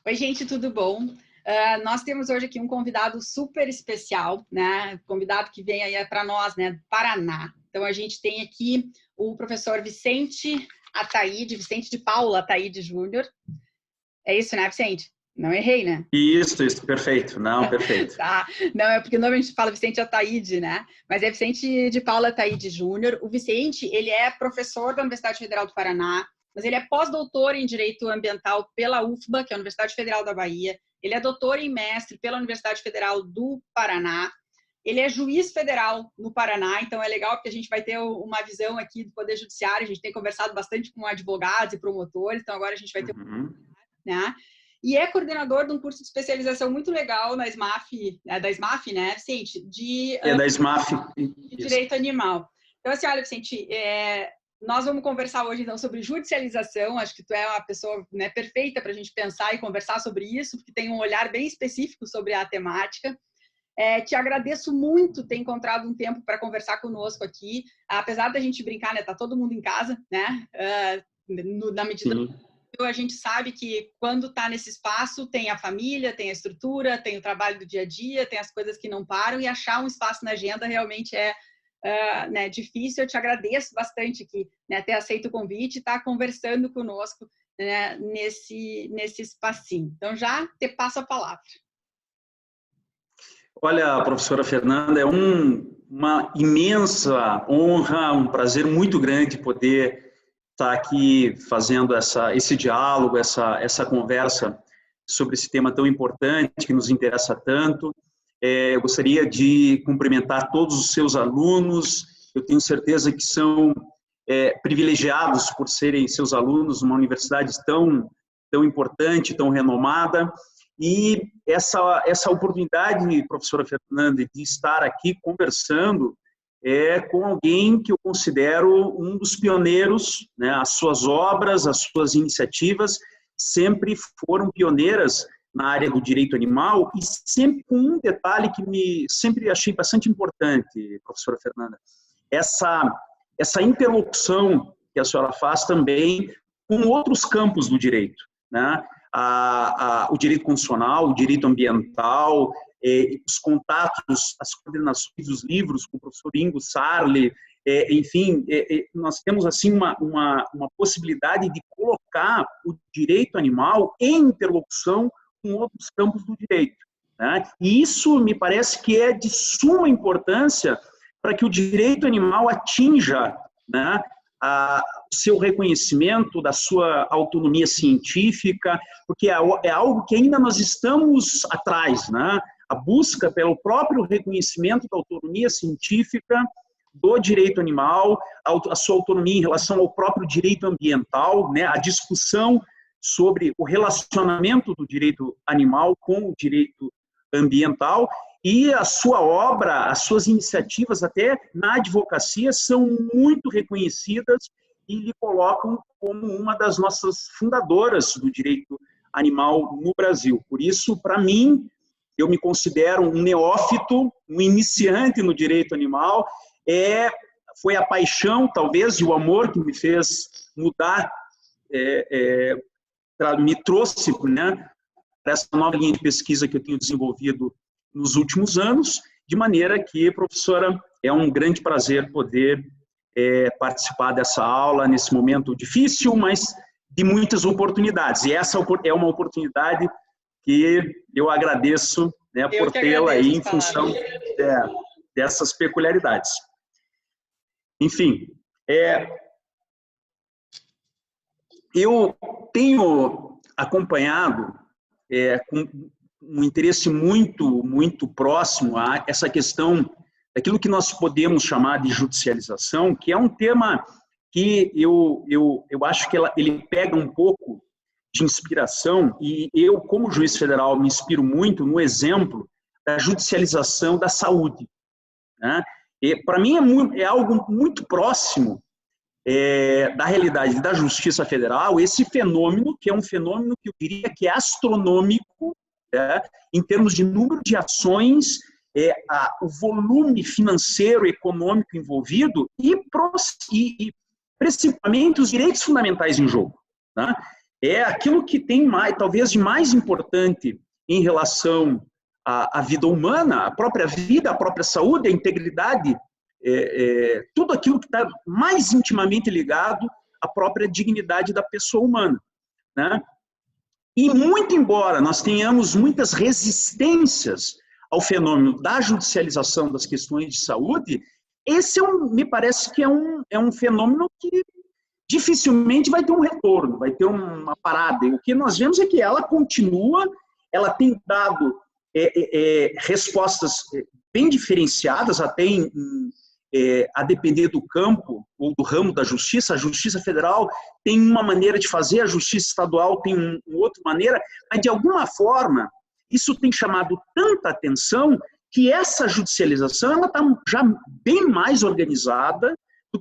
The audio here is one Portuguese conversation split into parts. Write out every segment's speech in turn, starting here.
Oi, gente, tudo bom? Nós temos hoje aqui um convidado super especial, né? Convidado que vem aí para nós, né? Do Paraná. Então, a gente tem aqui o professor Vicente Ataíde, Vicente de Paula Ataíde Júnior. É isso, né, Vicente? Não errei, né? Isso, perfeito. Não, perfeito. Tá. Não, é porque normalmente a gente fala Vicente Ataíde, né? Mas é Vicente de Paula Ataíde Júnior. O Vicente, ele é professor da Universidade Federal do Paraná, mas ele é pós-doutor em Direito Ambiental pela UFBA, que é a Universidade Federal da Bahia. Ele é doutor em mestre pela Universidade Federal do Paraná. Ele é juiz federal no Paraná, então é legal porque a gente vai ter uma visão aqui do Poder Judiciário. A gente tem conversado bastante com advogados e promotores, então agora a gente vai ter né? E é coordenador de um curso de especialização muito legal na SMAF, da SMAF, né, Vicente? Da SMAF. De Direito Animal. Então, assim, olha, Vicente, nós vamos conversar hoje, então, sobre judicialização. Acho que tu é uma pessoa, né, perfeita para a gente pensar e conversar sobre isso, porque tem um olhar bem específico sobre a temática. Te agradeço muito ter encontrado um tempo para conversar conosco aqui. Apesar da gente brincar, né, tá todo mundo em casa, né, na medida... Sim. A gente sabe que quando está nesse espaço tem a família, tem a estrutura, tem o trabalho do dia a dia, tem as coisas que não param, e achar um espaço na agenda realmente é né, difícil. Eu te agradeço bastante aqui, né, ter aceito o convite e estar conversando conosco, né, nesse espacinho. Então, já te passo a palavra. Olha, professora Fernanda, é uma imensa honra, um prazer muito grande poder estar aqui fazendo esse diálogo, essa conversa sobre esse tema tão importante, que nos interessa tanto. Eu gostaria de cumprimentar todos os seus alunos. Eu tenho certeza que são privilegiados por serem seus alunos numa universidade tão importante, tão renomada. E essa oportunidade, professora Fernanda, de estar aqui conversando com alguém que eu considero um dos pioneiros, né? As suas obras, as suas iniciativas sempre foram pioneiras na área do direito animal, e sempre com um detalhe que sempre achei bastante importante, professora Fernanda, essa interlocução que a senhora faz também com outros campos do direito, né? O direito constitucional, o direito ambiental, os contatos, as coordenações dos livros com o professor Ingo Sarli, enfim, nós temos assim uma possibilidade de colocar o direito animal em interlocução com outros campos do direito, né? E isso me parece que é de suma importância para que o direito animal atinja, né, o seu reconhecimento, da sua autonomia científica, porque é algo que ainda nós estamos atrás, né? A busca pelo próprio reconhecimento da autonomia científica do direito animal, a sua autonomia em relação ao próprio direito ambiental, né? A discussão sobre o relacionamento do direito animal com o direito ambiental, e a sua obra, as suas iniciativas até na advocacia são muito reconhecidas e lhe colocam como uma das nossas fundadoras do direito animal no Brasil. Por isso, para mim, eu me considero um neófito, um iniciante no direito animal. Foi a paixão, talvez, e o amor que me fez mudar, me trouxe, né, para essa nova linha de pesquisa que eu tenho desenvolvido nos últimos anos, de maneira que, professora, é um grande prazer poder participar dessa aula nesse momento difícil, mas de muitas oportunidades. E essa é uma oportunidade que eu agradeço, né, por tê-la aí em função dessas peculiaridades. Enfim, eu tenho acompanhado com um interesse muito próximo a essa questão daquilo que nós podemos chamar de judicialização, que é um tema que eu acho que ele pega um pouco de inspiração, e eu, como juiz federal, me inspiro muito no exemplo da judicialização da saúde, né? Para mim é algo muito próximo da realidade da Justiça Federal, esse fenômeno, que é um fenômeno que eu diria que é astronômico, né, em termos de número de ações, o volume financeiro, econômico envolvido e principalmente os direitos fundamentais em jogo, né? é aquilo que tem mais, talvez de mais importante em relação à vida humana, a própria vida, a própria saúde, a integridade, tudo aquilo que está mais intimamente ligado à própria dignidade da pessoa humana, né? E muito embora nós tenhamos muitas resistências ao fenômeno da judicialização das questões de saúde, esse me parece que é um fenômeno que dificilmente vai ter um retorno, vai ter uma parada. E o que nós vemos é que ela continua, ela tem dado respostas bem diferenciadas, até a depender do campo ou do ramo da justiça. A Justiça Federal tem uma maneira de fazer, a Justiça Estadual tem uma outra maneira, mas de alguma forma isso tem chamado tanta atenção que essa judicialização ela está já bem mais organizada do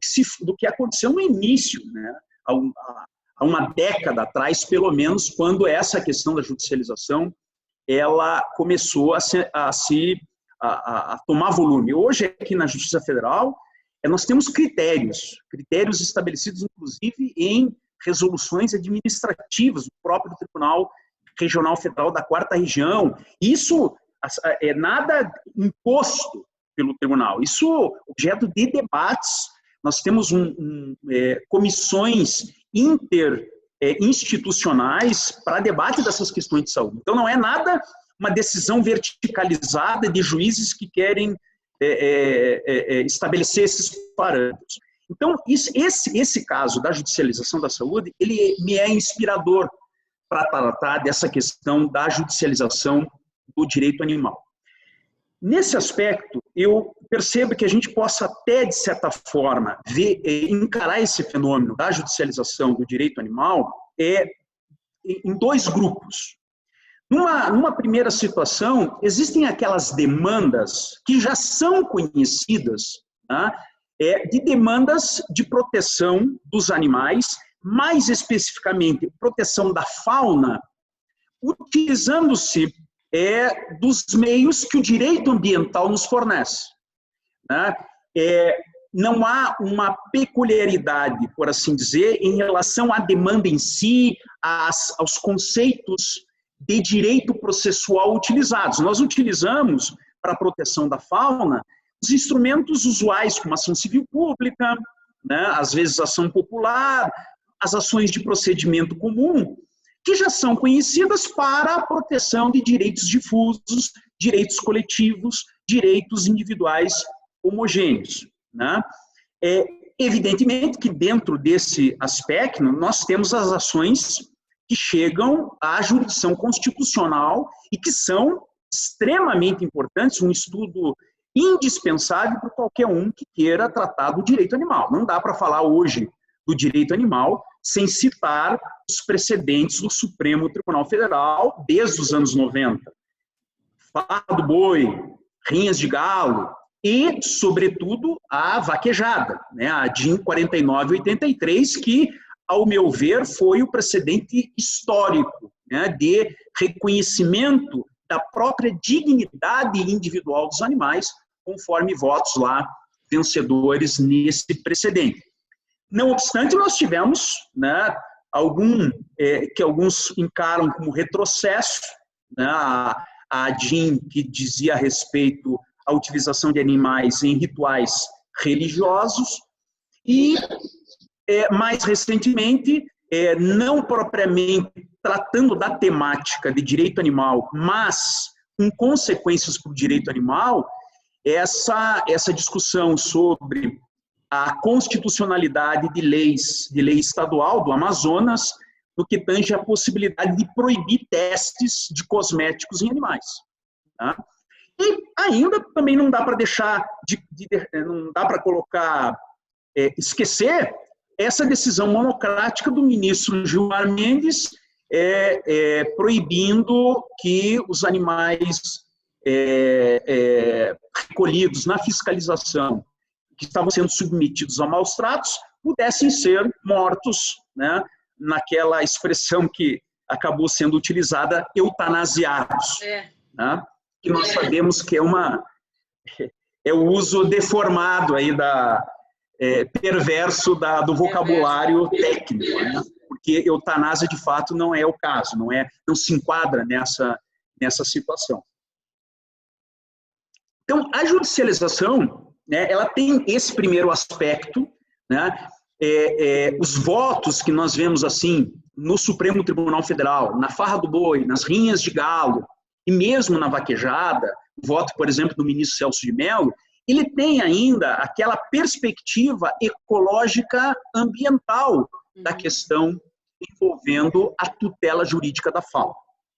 que aconteceu no início, né? Há uma década atrás, pelo menos, quando essa questão da judicialização ela começou a tomar volume. Hoje, aqui na Justiça Federal, nós temos critérios estabelecidos, inclusive, em resoluções administrativas do próprio Tribunal Regional Federal da 4ª Região. Isso é nada imposto pelo tribunal, isso é objeto de debates. Nós temos comissões interinstitucionais para debate dessas questões de saúde. Então, não é nada uma decisão verticalizada de juízes que querem estabelecer esses parâmetros. Então, esse caso da judicialização da saúde, ele me é inspirador para tratar dessa questão da judicialização do direito animal. Nesse aspecto, eu percebo que a gente possa até, de certa forma, encarar esse fenômeno da judicialização do direito animal em dois grupos. Numa primeira situação, existem aquelas demandas que já são conhecidas, né, de demandas de proteção dos animais, mais especificamente, proteção da fauna, utilizando-se dos meios que o direito ambiental nos fornece, né? Não há uma peculiaridade, por assim dizer, em relação à demanda em si, aos conceitos de direito processual utilizados. Nós utilizamos, para a proteção da fauna, os instrumentos usuais, como ação civil pública, né? Às vezes ação popular, as ações de procedimento comum, que já são conhecidas para a proteção de direitos difusos, direitos coletivos, direitos individuais homogêneos, né? Evidentemente que dentro desse aspecto nós temos as ações que chegam à jurisdição constitucional e que são extremamente importantes, um estudo indispensável para qualquer um que queira tratar do direito animal. Não dá para falar hoje do direito animal sem citar os precedentes do Supremo Tribunal Federal desde os anos 90. Fala do boi, rinhas de galo e, sobretudo, a vaquejada, né? A DIN 4983, que, ao meu ver, foi o precedente histórico, né, de reconhecimento da própria dignidade individual dos animais, conforme votos lá vencedores nesse precedente. Não obstante, nós tivemos, né, que alguns encaram como retrocesso, né, a DIN, que dizia a respeito à utilização de animais em rituais religiosos, e, mais recentemente, não propriamente tratando da temática de direito animal, mas com consequências para o direito animal, essa discussão sobre a constitucionalidade de lei estadual do Amazonas, no que tange a possibilidade de proibir testes de cosméticos em animais. Tá? E ainda também não dá para deixar, não dá para colocar, esquecer essa decisão monocrática do ministro Gilmar Mendes, proibindo que os animais recolhidos na fiscalização, que estavam sendo submetidos a maus tratos, pudessem ser mortos, né, naquela expressão que acabou sendo utilizada, eutanasiados, né, que nós sabemos que é o uso deformado aí perverso do vocabulário técnico, né, porque eutanásia, de fato, não é o caso, não se enquadra nessa situação. Então, a judicialização, né, ela tem esse primeiro aspecto, né, os votos que nós vemos assim no Supremo Tribunal Federal, na farra do boi, nas rinhas de galo, e mesmo na vaquejada, o voto, por exemplo, do ministro Celso de Mello, ele tem ainda aquela perspectiva ecológica ambiental da questão envolvendo a tutela jurídica da fauna.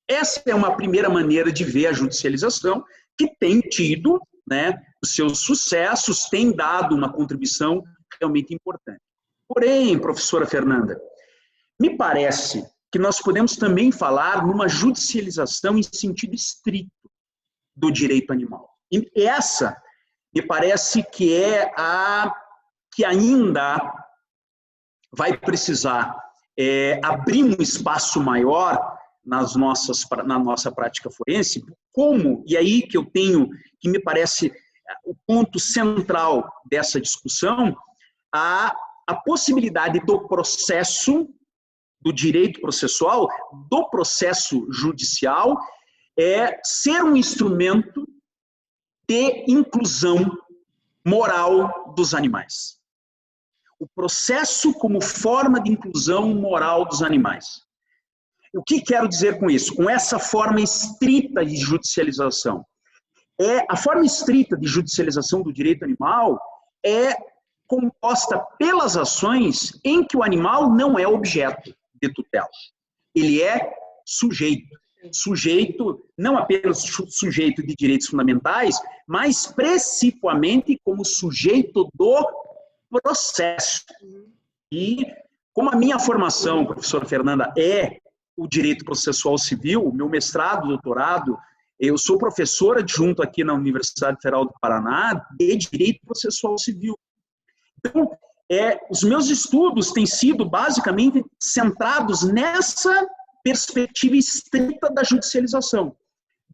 Essa é uma primeira maneira de ver a judicialização, que tem tido, né, os seus sucessos, tem dado uma contribuição realmente importante. Porém, professora Fernanda, me parece que nós podemos também falar numa judicialização em sentido estrito do direito animal. E essa, me parece que é a que ainda vai precisar abrir um espaço maior na nossa prática forense, como, e aí que eu tenho, que me parece o ponto central dessa discussão, a possibilidade do processo, do direito processual, do processo judicial, ser um instrumento de inclusão moral dos animais. O processo como forma de inclusão moral dos animais. O que quero dizer com isso? Com essa forma estrita de judicialização. A forma estrita de judicialização do direito animal é composta pelas ações em que o animal não é objeto de tutela. Ele é sujeito. Sujeito, não apenas sujeito de direitos fundamentais, mas principalmente como sujeito do processo. E como a minha formação, professora Fernanda, é o direito processual civil, o meu mestrado, doutorado, eu sou professora adjunto aqui na Universidade Federal do Paraná de direito processual civil. Então, os meus estudos têm sido basicamente centrados nessa perspectiva estrita da judicialização.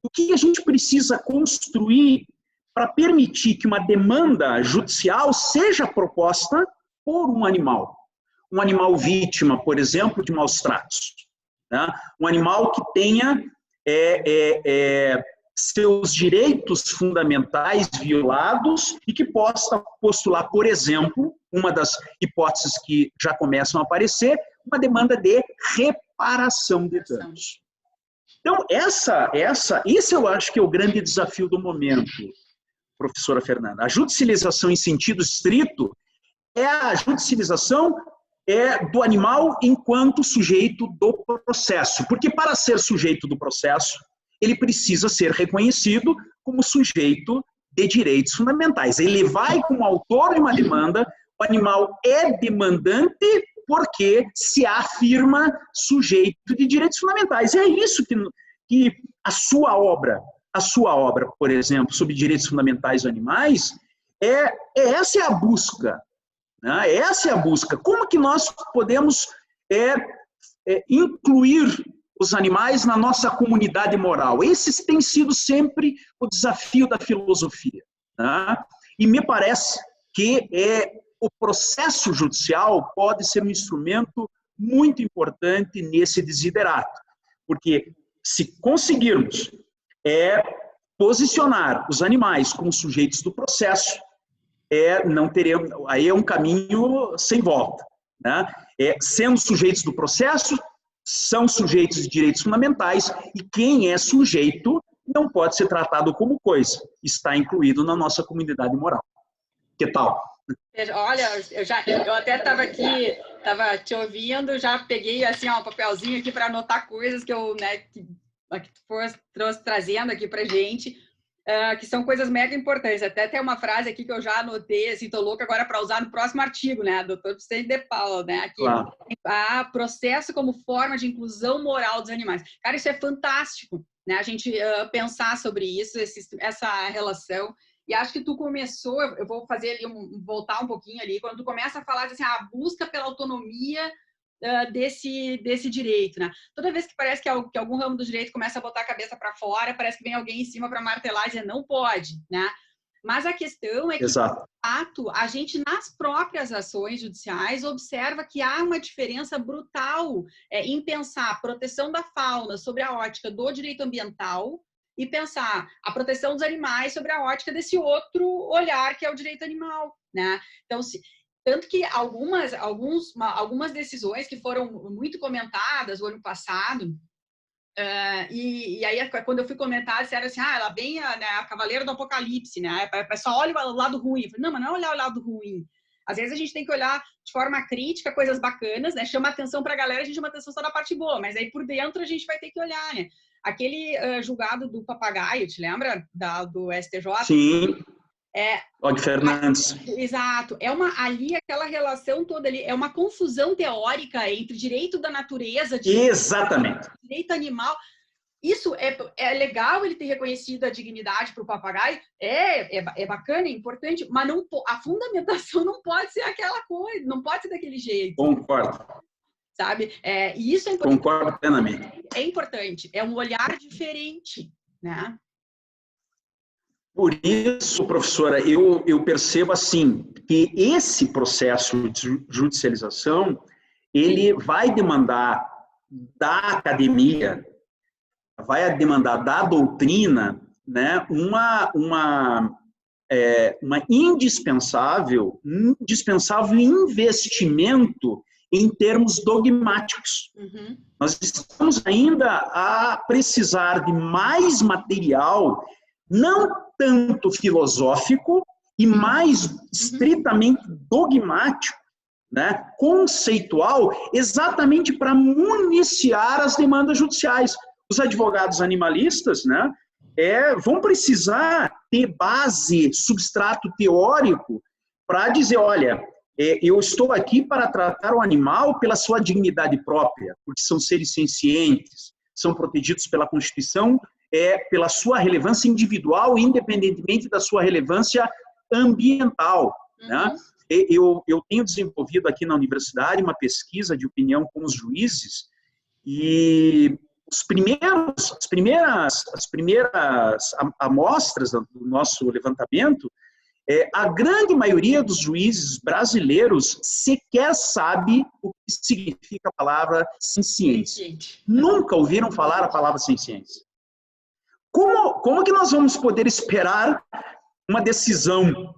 O que a gente precisa construir para permitir que uma demanda judicial seja proposta por um animal vítima, por exemplo, de maus tratos, né? Um animal que tenha seus direitos fundamentais violados e que possa postular, por exemplo, uma das hipóteses que já começam a aparecer, uma demanda de reparação de danos. Então, esse eu acho que é o grande desafio do momento, professora Fernanda. A judicialização em sentido estrito é a judicialização do animal enquanto sujeito do processo. Porque para ser sujeito do processo, ele precisa ser reconhecido como sujeito de direitos fundamentais. Ele vai como autor de uma demanda, o animal é demandante porque se afirma sujeito de direitos fundamentais. E é isso que a sua obra, por exemplo, sobre direitos fundamentais dos animais, essa é a busca. Né? Essa é a busca. Como que nós podemos incluir os animais na nossa comunidade moral? Esse tem sido sempre o desafio da filosofia. Né? E me parece que o processo judicial pode ser um instrumento muito importante nesse desiderato. Porque se conseguirmos posicionar os animais como sujeitos do processo, não teremos, aí é um caminho sem volta. Né? Sendo sujeitos do processo, são sujeitos de direitos fundamentais e quem é sujeito não pode ser tratado como coisa, está incluído na nossa comunidade moral. Que tal? Olha, eu até estava aqui, estava te ouvindo, já peguei assim um papelzinho aqui para anotar coisas que eu, né, que tu trouxe trazendo aqui para gente, que são coisas mega importantes. Até tem uma frase aqui que eu já anotei, assim, tô louca agora para usar no próximo artigo, né, doutor Vicente de Paula, né, aqui, claro. Processo como forma de inclusão moral dos animais. Cara, isso é fantástico, né, a gente pensar sobre isso, essa relação. E acho que tu começou, eu vou fazer ali, voltar um pouquinho ali, quando tu começa a falar assim, a busca pela autonomia desse direito, né? Toda vez que parece que algum ramo do direito começa a botar a cabeça para fora, parece que vem alguém em cima para martelar e dizer, não pode, né? Mas a questão é que, Exato. de fato, a gente, nas próprias ações judiciais, observa que há uma diferença brutal em pensar a proteção da fauna sobre a ótica do direito ambiental e pensar a proteção dos animais sobre a ótica desse outro olhar que é o direito animal, né? Então, tanto que algumas decisões que foram muito comentadas o ano passado, e aí, quando eu fui comentar, disseram assim, ela vem a Cavaleira do Apocalipse, né? Só olha o lado ruim. Eu falei, não, mas não é olhar o lado ruim. Às vezes a gente tem que olhar de forma crítica coisas bacanas, né? Chama atenção para a galera, a gente chama atenção só da parte boa, mas aí por dentro a gente vai ter que olhar, né? Aquele julgado do papagaio, te lembra? Do STJ? Sim. Og Fernandes. Exato. Ali aquela relação toda ali, é uma confusão teórica entre direito da natureza, Exatamente. Direito animal. Isso é legal ele ter reconhecido a dignidade para o papagaio, é bacana, é importante, mas não, a fundamentação não pode ser aquela coisa, não pode ser daquele jeito. Concordo. Sabe? E isso é importante. Concordo plenamente. É importante, é um olhar diferente, né? Por isso, professora, eu percebo assim que esse processo de judicialização ele vai demandar da academia, vai demandar da doutrina, né, uma indispensável investimento em termos dogmáticos. Uhum. Nós estamos ainda a precisar de mais material, não tanto filosófico e mais estritamente dogmático, né, conceitual, exatamente para municiar as demandas judiciais. Os advogados animalistas, né, vão precisar ter base, substrato teórico para dizer, olha, eu estou aqui para tratar o animal pela sua dignidade própria, porque são seres sencientes, são protegidos pela Constituição, pela sua relevância individual, independentemente da sua relevância ambiental. Uhum. Né? Eu tenho desenvolvido aqui na universidade uma pesquisa de opinião com os juízes e as primeiras amostras do nosso levantamento, a grande maioria dos juízes brasileiros sequer sabe o que significa a palavra senciência. Nunca ouviram falar a palavra senciência. Como que nós vamos poder esperar uma decisão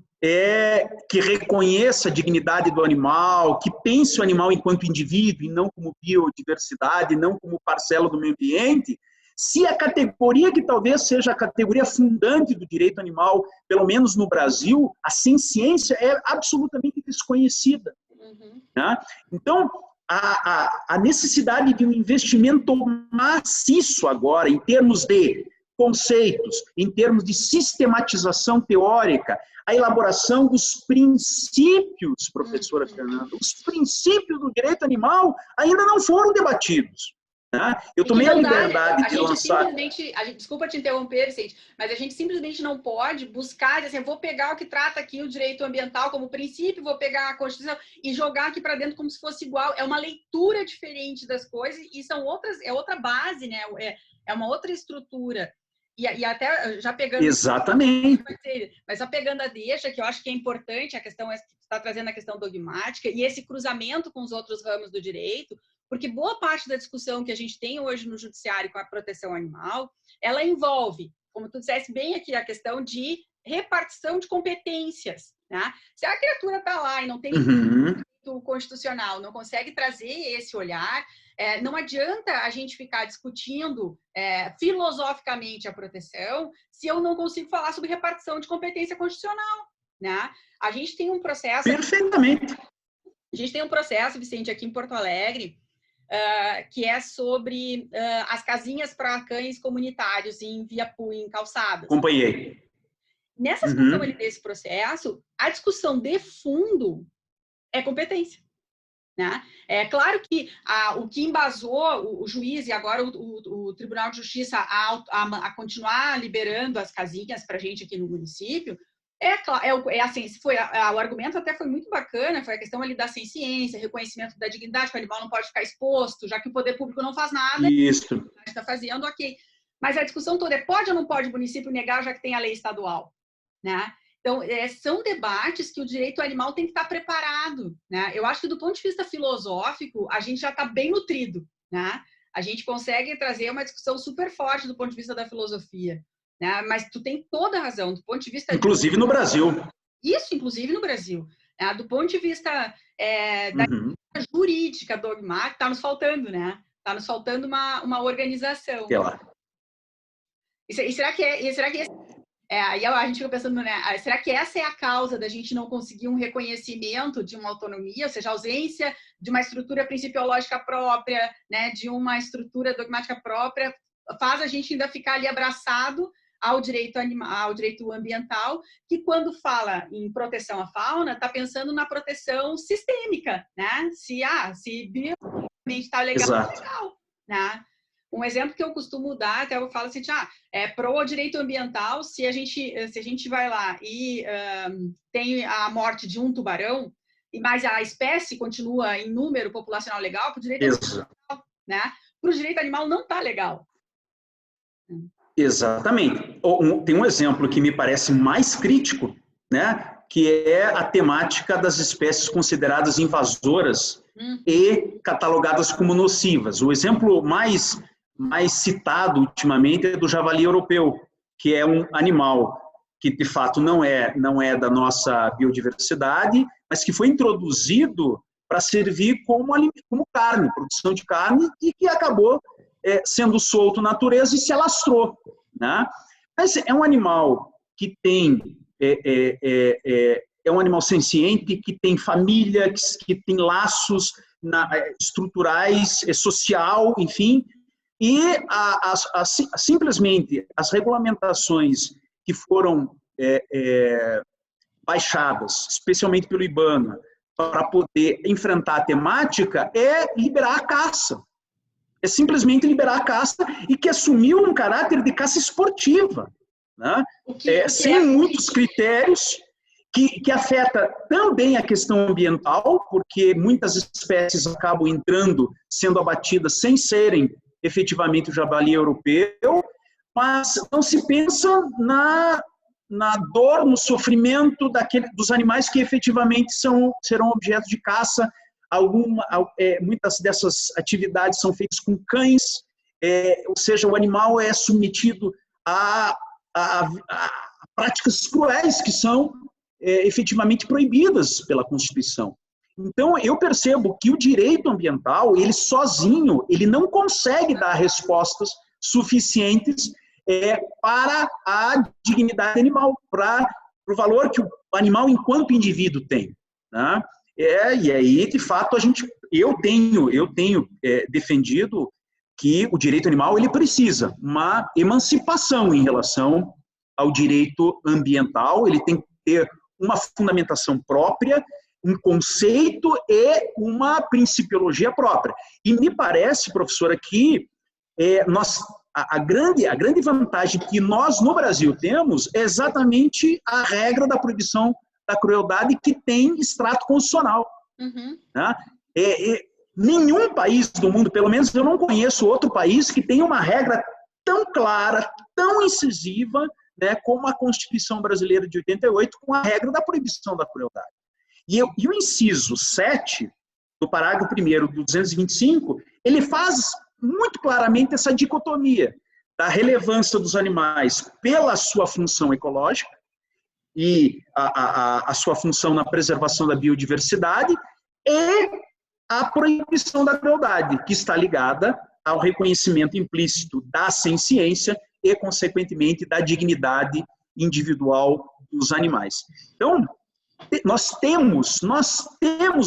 que reconheça a dignidade do animal, que pense o animal enquanto indivíduo e não como biodiversidade, não como parcela do meio ambiente, se a categoria que talvez seja a categoria fundante do direito animal, pelo menos no Brasil, a senciência é absolutamente desconhecida. Uhum. Né? Então, a necessidade de um investimento maciço agora, em termos de conceitos, em termos de sistematização teórica, a elaboração dos princípios, professora Fernanda, os princípios do direito animal ainda não foram debatidos. Né? Eu tomei a liberdade de lançar... Desculpa te interromper, Vicente, mas a gente simplesmente não pode buscar, assim, vou pegar o que trata aqui o direito ambiental como princípio, vou pegar a Constituição e jogar aqui para dentro como se fosse igual. É uma leitura diferente das coisas e é outra base, né? É uma outra estrutura. E até já pegando... Exatamente. Mas já pegando a deixa, que eu acho que é importante, a questão está trazendo a questão dogmática e esse cruzamento com os outros ramos do direito, porque boa parte da discussão que a gente tem hoje no judiciário com a proteção animal, ela envolve, como tu disseste bem aqui, a questão de repartição de competências. Né? Se a criatura está lá e não tem direito constitucional, não consegue trazer esse olhar... não adianta a gente ficar discutindo filosoficamente a proteção se eu não consigo falar sobre repartição de competência constitucional, né? A gente tem um processo... Perfeitamente. A gente tem um processo, Vicente, aqui em Porto Alegre, que é sobre as casinhas para cães comunitários em calçadas. Acompanhei. Nessa discussão desse processo, a discussão de fundo é competência. Né? É claro que o que embasou o juiz e agora o Tribunal de Justiça a continuar liberando as casinhas para a gente aqui no município, o argumento até foi muito bacana, foi a questão ali da senciência, reconhecimento da dignidade, que o animal não pode ficar exposto, já que o poder público não faz nada. Isso. Está fazendo, ok. Mas a discussão toda pode ou não pode o município negar, já que tem a lei estadual? Né? Então, são debates que o direito animal tem que estar preparado, né? Eu acho que do ponto de vista filosófico, a gente já está bem nutrido, né? A gente consegue trazer uma discussão super forte do ponto de vista da filosofia, né? Mas tu tem toda a razão, do ponto de vista... Inclusive no Brasil. Isso, inclusive no Brasil. Né? Do ponto de vista da jurídica, dogmática, está nos faltando, né? Está nos faltando uma organização. E será que aí a gente fica pensando, né? Será que essa é a causa da gente não conseguir um reconhecimento de uma autonomia, ou seja, a ausência de uma estrutura principiológica própria, né? De uma estrutura dogmática própria, faz a gente ainda ficar ali abraçado ao direito animal, ao direito ambiental, que quando fala em proteção à fauna, está pensando na proteção sistêmica, né? Se biologicamente está legal, né? Um exemplo que eu costumo dar, até eu falo assim, pro direito ambiental, se a gente vai lá e tem a morte de um tubarão, mas a espécie continua em número populacional legal, para o direito ambiental, né? Para o direito animal não está legal. Exatamente. Tem um exemplo que me parece mais crítico, né? Que é a temática das espécies consideradas invasoras e catalogadas como nocivas. O exemplo mais citado ultimamente é do javali europeu, que é um animal que de fato não é da nossa biodiversidade, mas que foi introduzido para servir como carne, produção de carne, e que acabou sendo solto na natureza e se alastrou, né? Mas é um animal que tem é um animal senciente, que tem família, que tem laços estruturais, social, enfim. E simplesmente as regulamentações que foram baixadas, especialmente pelo IBAMA, para poder enfrentar a temática, é liberar a caça. É simplesmente liberar a caça, e que assumiu um caráter de caça esportiva, né? Sem muitos critérios, que afeta também a questão ambiental, porque muitas espécies acabam sendo abatidas sem serem efetivamente o javali europeu, mas não se pensa na dor, no sofrimento dos animais que efetivamente serão objeto de caça. Muitas dessas atividades são feitas com cães, ou seja, o animal é submetido a práticas cruéis que são efetivamente proibidas pela Constituição. Então, eu percebo que o direito ambiental, ele sozinho, ele não consegue dar respostas suficientes para a dignidade animal, para o valor que o animal enquanto indivíduo tem, né? E aí, de fato, eu tenho defendido que o direito animal ele precisa uma emancipação em relação ao direito ambiental, ele tem que ter uma fundamentação própria, um conceito e uma principiologia própria. E me parece, professora, que a grande vantagem que nós no Brasil temos é exatamente a regra da proibição da crueldade, que tem extrato constitucional. Né? Nenhum país do mundo, pelo menos eu não conheço outro país que tenha uma regra tão clara, tão incisiva, né, como a Constituição Brasileira de 88, com a regra da proibição da crueldade. E o inciso 7 do parágrafo 1º do 225, ele faz muito claramente essa dicotomia da relevância dos animais pela sua função ecológica e a sua função na preservação da biodiversidade, e a proibição da crueldade, que está ligada ao reconhecimento implícito da senciência e, consequentemente, da dignidade individual dos animais. Então, nós temos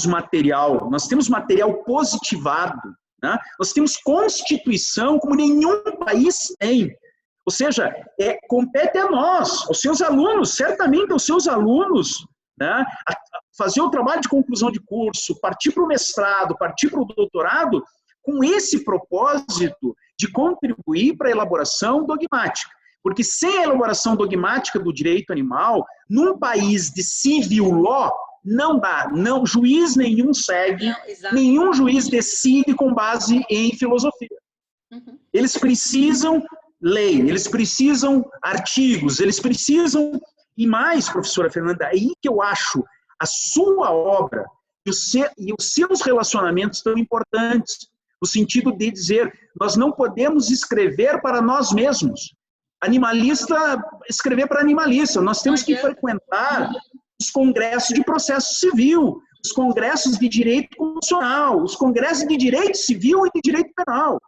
material positivado, né? Nós temos Constituição como nenhum país tem. Ou seja, compete a nós, aos seus alunos, certamente aos seus alunos, né, a fazer o trabalho de conclusão de curso, partir para o mestrado, partir para o doutorado, com esse propósito de contribuir para a elaboração dogmática. Porque sem a elaboração dogmática do direito animal, num país de civil law, não dá, juiz nenhum segue, nenhum juiz decide com base em filosofia. Eles precisam lei, eles precisam artigos, eles precisam E mais, professora Fernanda, é aí que eu acho a sua obra e os seus relacionamentos tão importantes, no sentido de dizer, nós não podemos escrever para nós mesmos. Animalista, escrever para animalista. Nós temos que frequentar os congressos de processo civil, os congressos de direito constitucional, os congressos de direito civil e de direito penal.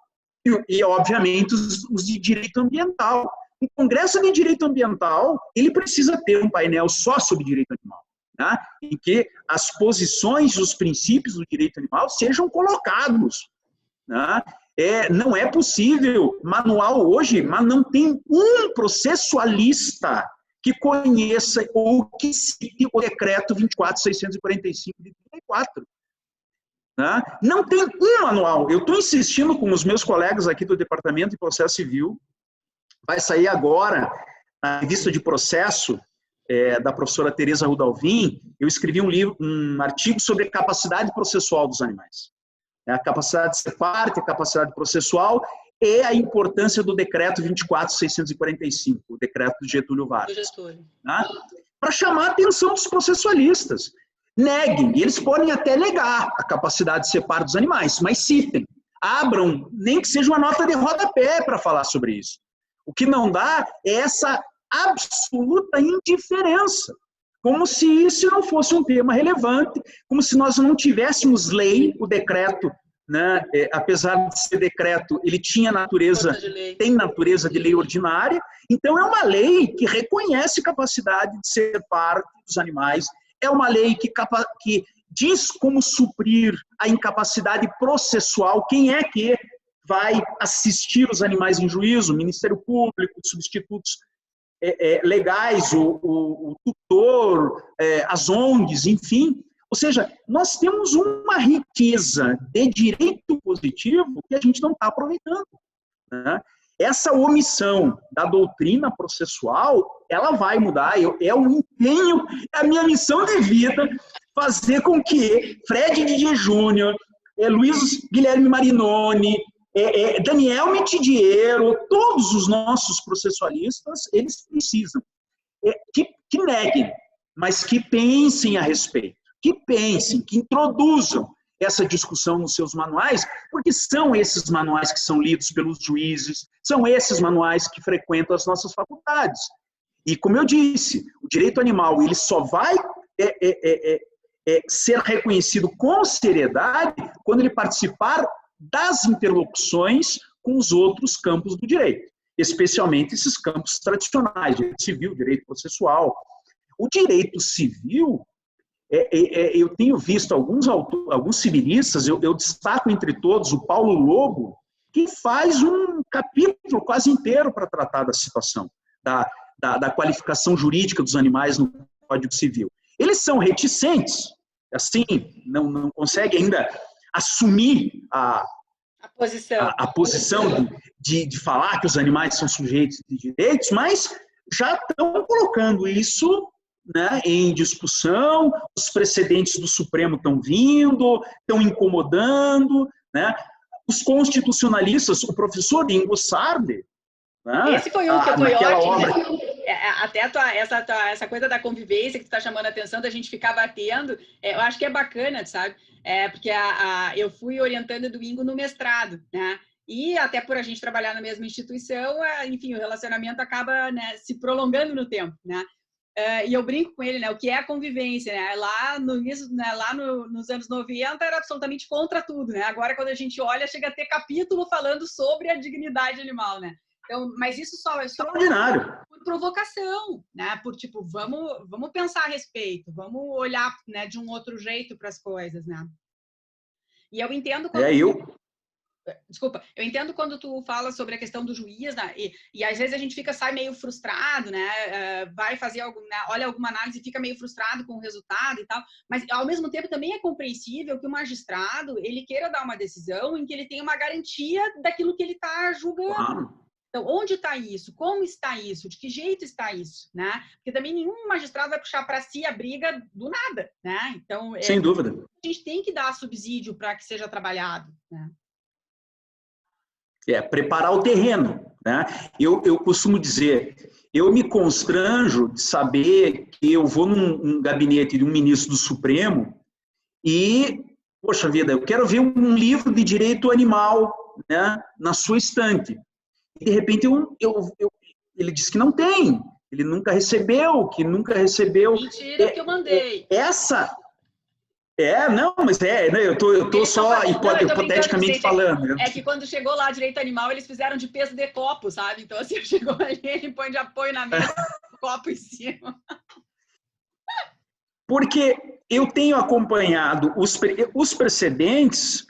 E obviamente, os de direito ambiental. O Congresso de Direito Ambiental, ele precisa ter um painel só sobre direito animal, né? Em que as posições, os princípios do direito animal sejam colocados, né? Não é possível, manual hoje, mas não tem um processualista que conheça ou que cite o decreto 24.645 de 34. Né? Não tem um manual. Eu estou insistindo com os meus colegas aqui do Departamento de Processo Civil. Vai sair agora, na revista de processo da professora Tereza Rudalvin, eu escrevi um artigo sobre a capacidade processual dos animais. A capacidade de ser parte, a capacidade processual e a importância do decreto 24.645, o decreto de Getúlio Vargas. Né? Para chamar a atenção dos processualistas. Neguem, e eles podem até negar a capacidade de ser parte dos animais, mas citem, abram, nem que seja uma nota de rodapé para falar sobre isso. O que não dá é essa absoluta indiferença, como se isso não fosse um tema relevante, como se nós não tivéssemos lei, o decreto, né, apesar de ser decreto, ele tem natureza de lei ordinária, então é uma lei que reconhece capacidade de ser parte dos animais, é uma lei que diz como suprir a incapacidade processual, quem é que vai assistir os animais em juízo, o Ministério Público, os substitutos legais, o tutor, as ONGs, enfim. Ou seja, nós temos uma riqueza de direito positivo que a gente não está aproveitando, né? Essa omissão da doutrina processual, ela vai mudar. É o empenho, é a minha missão de vida fazer com que Fred Didier Júnior, Luiz Guilherme Marinoni, Daniel Metidiero, todos os nossos processualistas, eles precisam que neguem, mas que pensem a respeito, que pensem, que introduzam essa discussão nos seus manuais, porque são esses manuais que são lidos pelos juízes, são esses manuais que frequentam as nossas faculdades. E, como eu disse, o direito animal ele só vai ser reconhecido com seriedade quando ele participar das interlocuções com os outros campos do direito, especialmente esses campos tradicionais, direito civil, direito processual. O direito civil, eu tenho visto alguns civilistas, eu destaco entre todos o Paulo Lobo, que faz um capítulo quase inteiro para tratar da situação, da qualificação jurídica dos animais no Código Civil. Eles são reticentes, assim, não conseguem ainda assumir a posição de falar que os animais são sujeitos de direitos, mas já estão colocando isso, né, em discussão, os precedentes do Supremo estão vindo, estão incomodando, né? Os constitucionalistas, o professor Ingo Sarde, né, esse foi um que foi ótimo, né? Até essa coisa da convivência que tu está chamando a atenção, da gente ficar batendo, eu acho que é bacana, sabe? Porque eu fui orientando do Ingo no mestrado, né? E até por a gente trabalhar na mesma instituição, enfim, o relacionamento acaba, né, se prolongando no tempo, né? E eu brinco com ele, né? O que é a convivência, né? Lá nos anos 90 era absolutamente contra tudo, né? Agora, quando a gente olha, chega a ter capítulo falando sobre a dignidade animal, né? Então, mas isso só extraordinário. Por provocação, né? Por tipo, vamos pensar a respeito, vamos olhar, né, de um outro jeito para as coisas, né? E eu entendo quando Desculpa, eu entendo quando tu fala sobre a questão do juiz, né? E às vezes a gente sai meio frustrado, né? Vai fazer olha alguma análise e fica meio frustrado com o resultado e tal, mas ao mesmo tempo também é compreensível que o magistrado, ele queira dar uma decisão em que ele tenha uma garantia daquilo que ele está julgando. Então, onde está isso? Como está isso? De que jeito está isso? Né? Porque também nenhum magistrado vai puxar para si a briga do nada, né? Então, sem dúvida, a gente tem que dar subsídio para que seja trabalhado, né? Preparar o terreno, né? Eu costumo dizer, eu me constranjo de saber que eu vou num gabinete de um ministro do Supremo e, poxa vida, eu quero ver um livro de direito animal, né, na sua estante. E, de repente, ele disse que não tem, ele nunca recebeu, que nunca recebeu. Mentira que eu mandei. Não, mas né, eu tô só hipoteticamente falando. É que quando chegou lá direito animal, eles fizeram de peso de copo, sabe? Então, assim, chegou ali, ele põe de apoio na mesa, o copo em cima. Porque eu tenho acompanhado os precedentes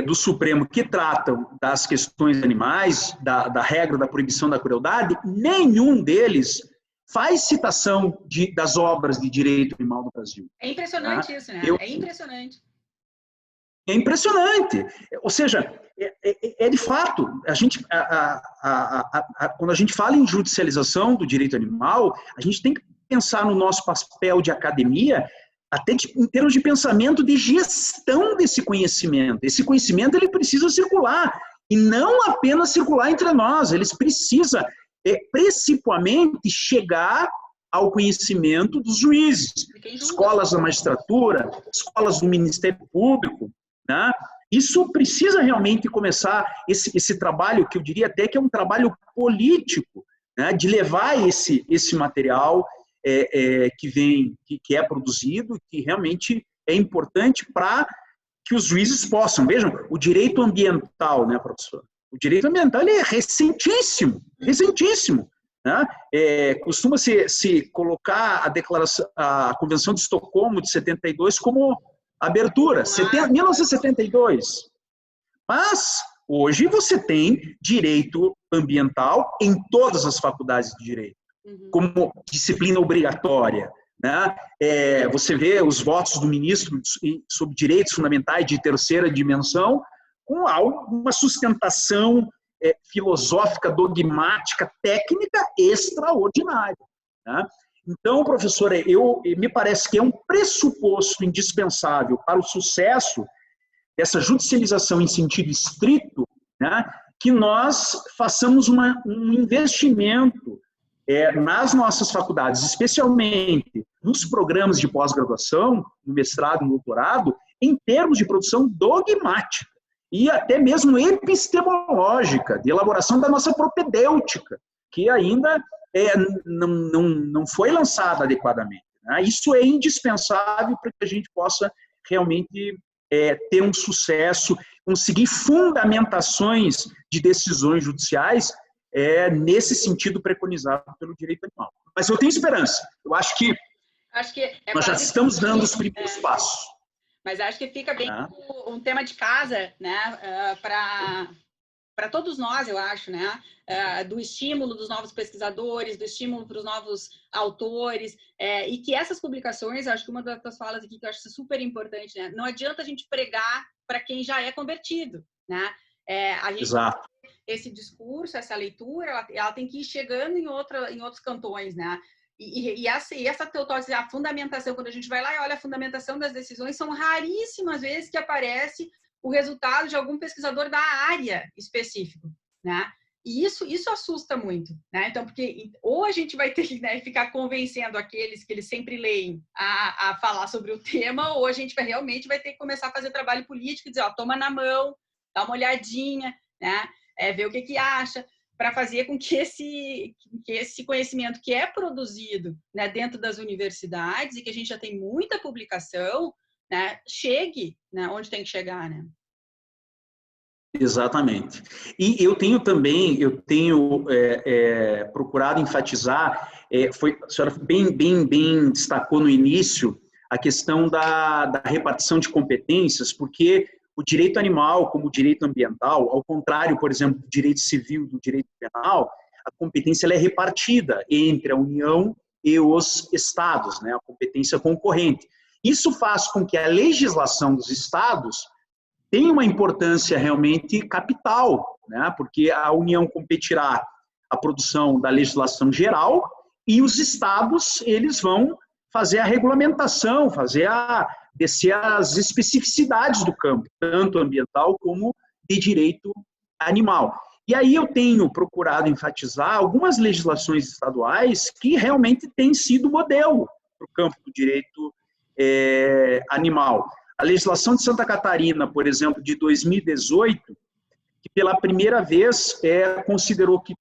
do Supremo que tratam das questões animais, da regra da proibição da crueldade, nenhum deles faz citação das obras de direito animal do Brasil. É impressionante isso, né? É impressionante. É impressionante. Ou seja, de fato, quando a gente fala em judicialização do direito animal, a gente tem que pensar no nosso papel de academia, até em termos de pensamento de gestão desse conhecimento. Esse conhecimento ele precisa circular, e não apenas circular entre nós, ele precisa principalmente chegar ao conhecimento dos juízes, escolas da magistratura, escolas do Ministério Público, né? Isso precisa realmente começar, esse trabalho, que eu diria até que é um trabalho político, né? De levar esse material que é produzido, que realmente é importante para que os juízes possam. Vejam, o direito ambiental, né, professor? O direito ambiental ele é recentíssimo, né? Costuma se colocar a Convenção de Estocolmo de 72 como abertura, 1972. Mas hoje você tem direito ambiental em todas as faculdades de direito, como disciplina obrigatória, né? Você vê os votos do ministro sobre direitos fundamentais de terceira dimensão com uma sustentação filosófica, dogmática, técnica extraordinária, né? Então, professora, me parece que é um pressuposto indispensável para o sucesso dessa judicialização em sentido estrito, né, que nós façamos um investimento nas nossas faculdades, especialmente nos programas de pós-graduação, no mestrado e no doutorado, em termos de produção dogmática e até mesmo epistemológica, de elaboração da nossa propedêutica, que ainda não foi lançada adequadamente, né? Isso é indispensável para que a gente possa realmente ter um sucesso, conseguir fundamentações de decisões judiciais nesse sentido preconizado pelo direito animal. Mas eu tenho esperança. Eu acho que nós já estamos dando os primeiros passos. Mas acho que fica bem um tema de casa, né, para todos nós, eu acho, né, do estímulo dos novos pesquisadores, do estímulo para os novos autores, e que essas publicações, acho que uma das falas aqui que eu acho super importante, né, não adianta a gente pregar para quem já é convertido, né, a gente Exato. Esse discurso, essa leitura, ela tem que ir chegando em outros cantões, né? E essa teutose, a fundamentação, quando a gente vai lá e olha a fundamentação das decisões, são raríssimas vezes que aparece o resultado de algum pesquisador da área específico, né? E isso assusta muito, né? Então, porque ou a gente vai ter que, né, ficar convencendo aqueles que eles sempre leem a falar sobre o tema, ou a gente realmente vai ter que começar a fazer trabalho político e dizer, toma na mão, dá uma olhadinha, né? Ver o que acha, para fazer com que esse conhecimento que é produzido, né, dentro das universidades, e que a gente já tem muita publicação, né, chegue, né, onde tem que chegar, né? Exatamente. E eu tenho procurado enfatizar, a senhora bem destacou no início a questão da repartição de competências, porque o direito animal, como o direito ambiental, ao contrário, por exemplo, do direito civil e do direito penal, a competência ela é repartida entre a União e os estados, né, a competência concorrente. Isso faz com que a legislação dos estados tenha uma importância realmente capital, né, porque a União competirá a produção da legislação geral e os estados eles vão fazer a regulamentação, descer as especificidades do campo, tanto ambiental como de direito animal. E aí eu tenho procurado enfatizar algumas legislações estaduais que realmente têm sido modelo para o campo do direito animal. A legislação de Santa Catarina, por exemplo, de 2018, que pela primeira vez considerou que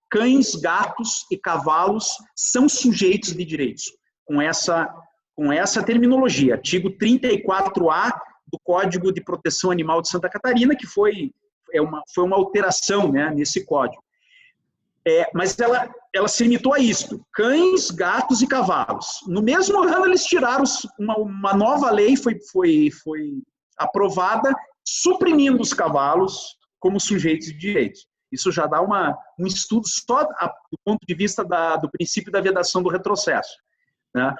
cães, gatos e cavalos são sujeitos de direitos, com essa terminologia, artigo 34A do Código de Proteção Animal de Santa Catarina, que foi uma alteração, né, nesse código. Mas ela se limitou a isto, cães, gatos e cavalos. No mesmo ano, eles tiraram uma nova lei, foi aprovada, suprimindo os cavalos como sujeitos de direitos. Isso já dá um estudo só do ponto de vista do princípio da vedação do retrocesso, né?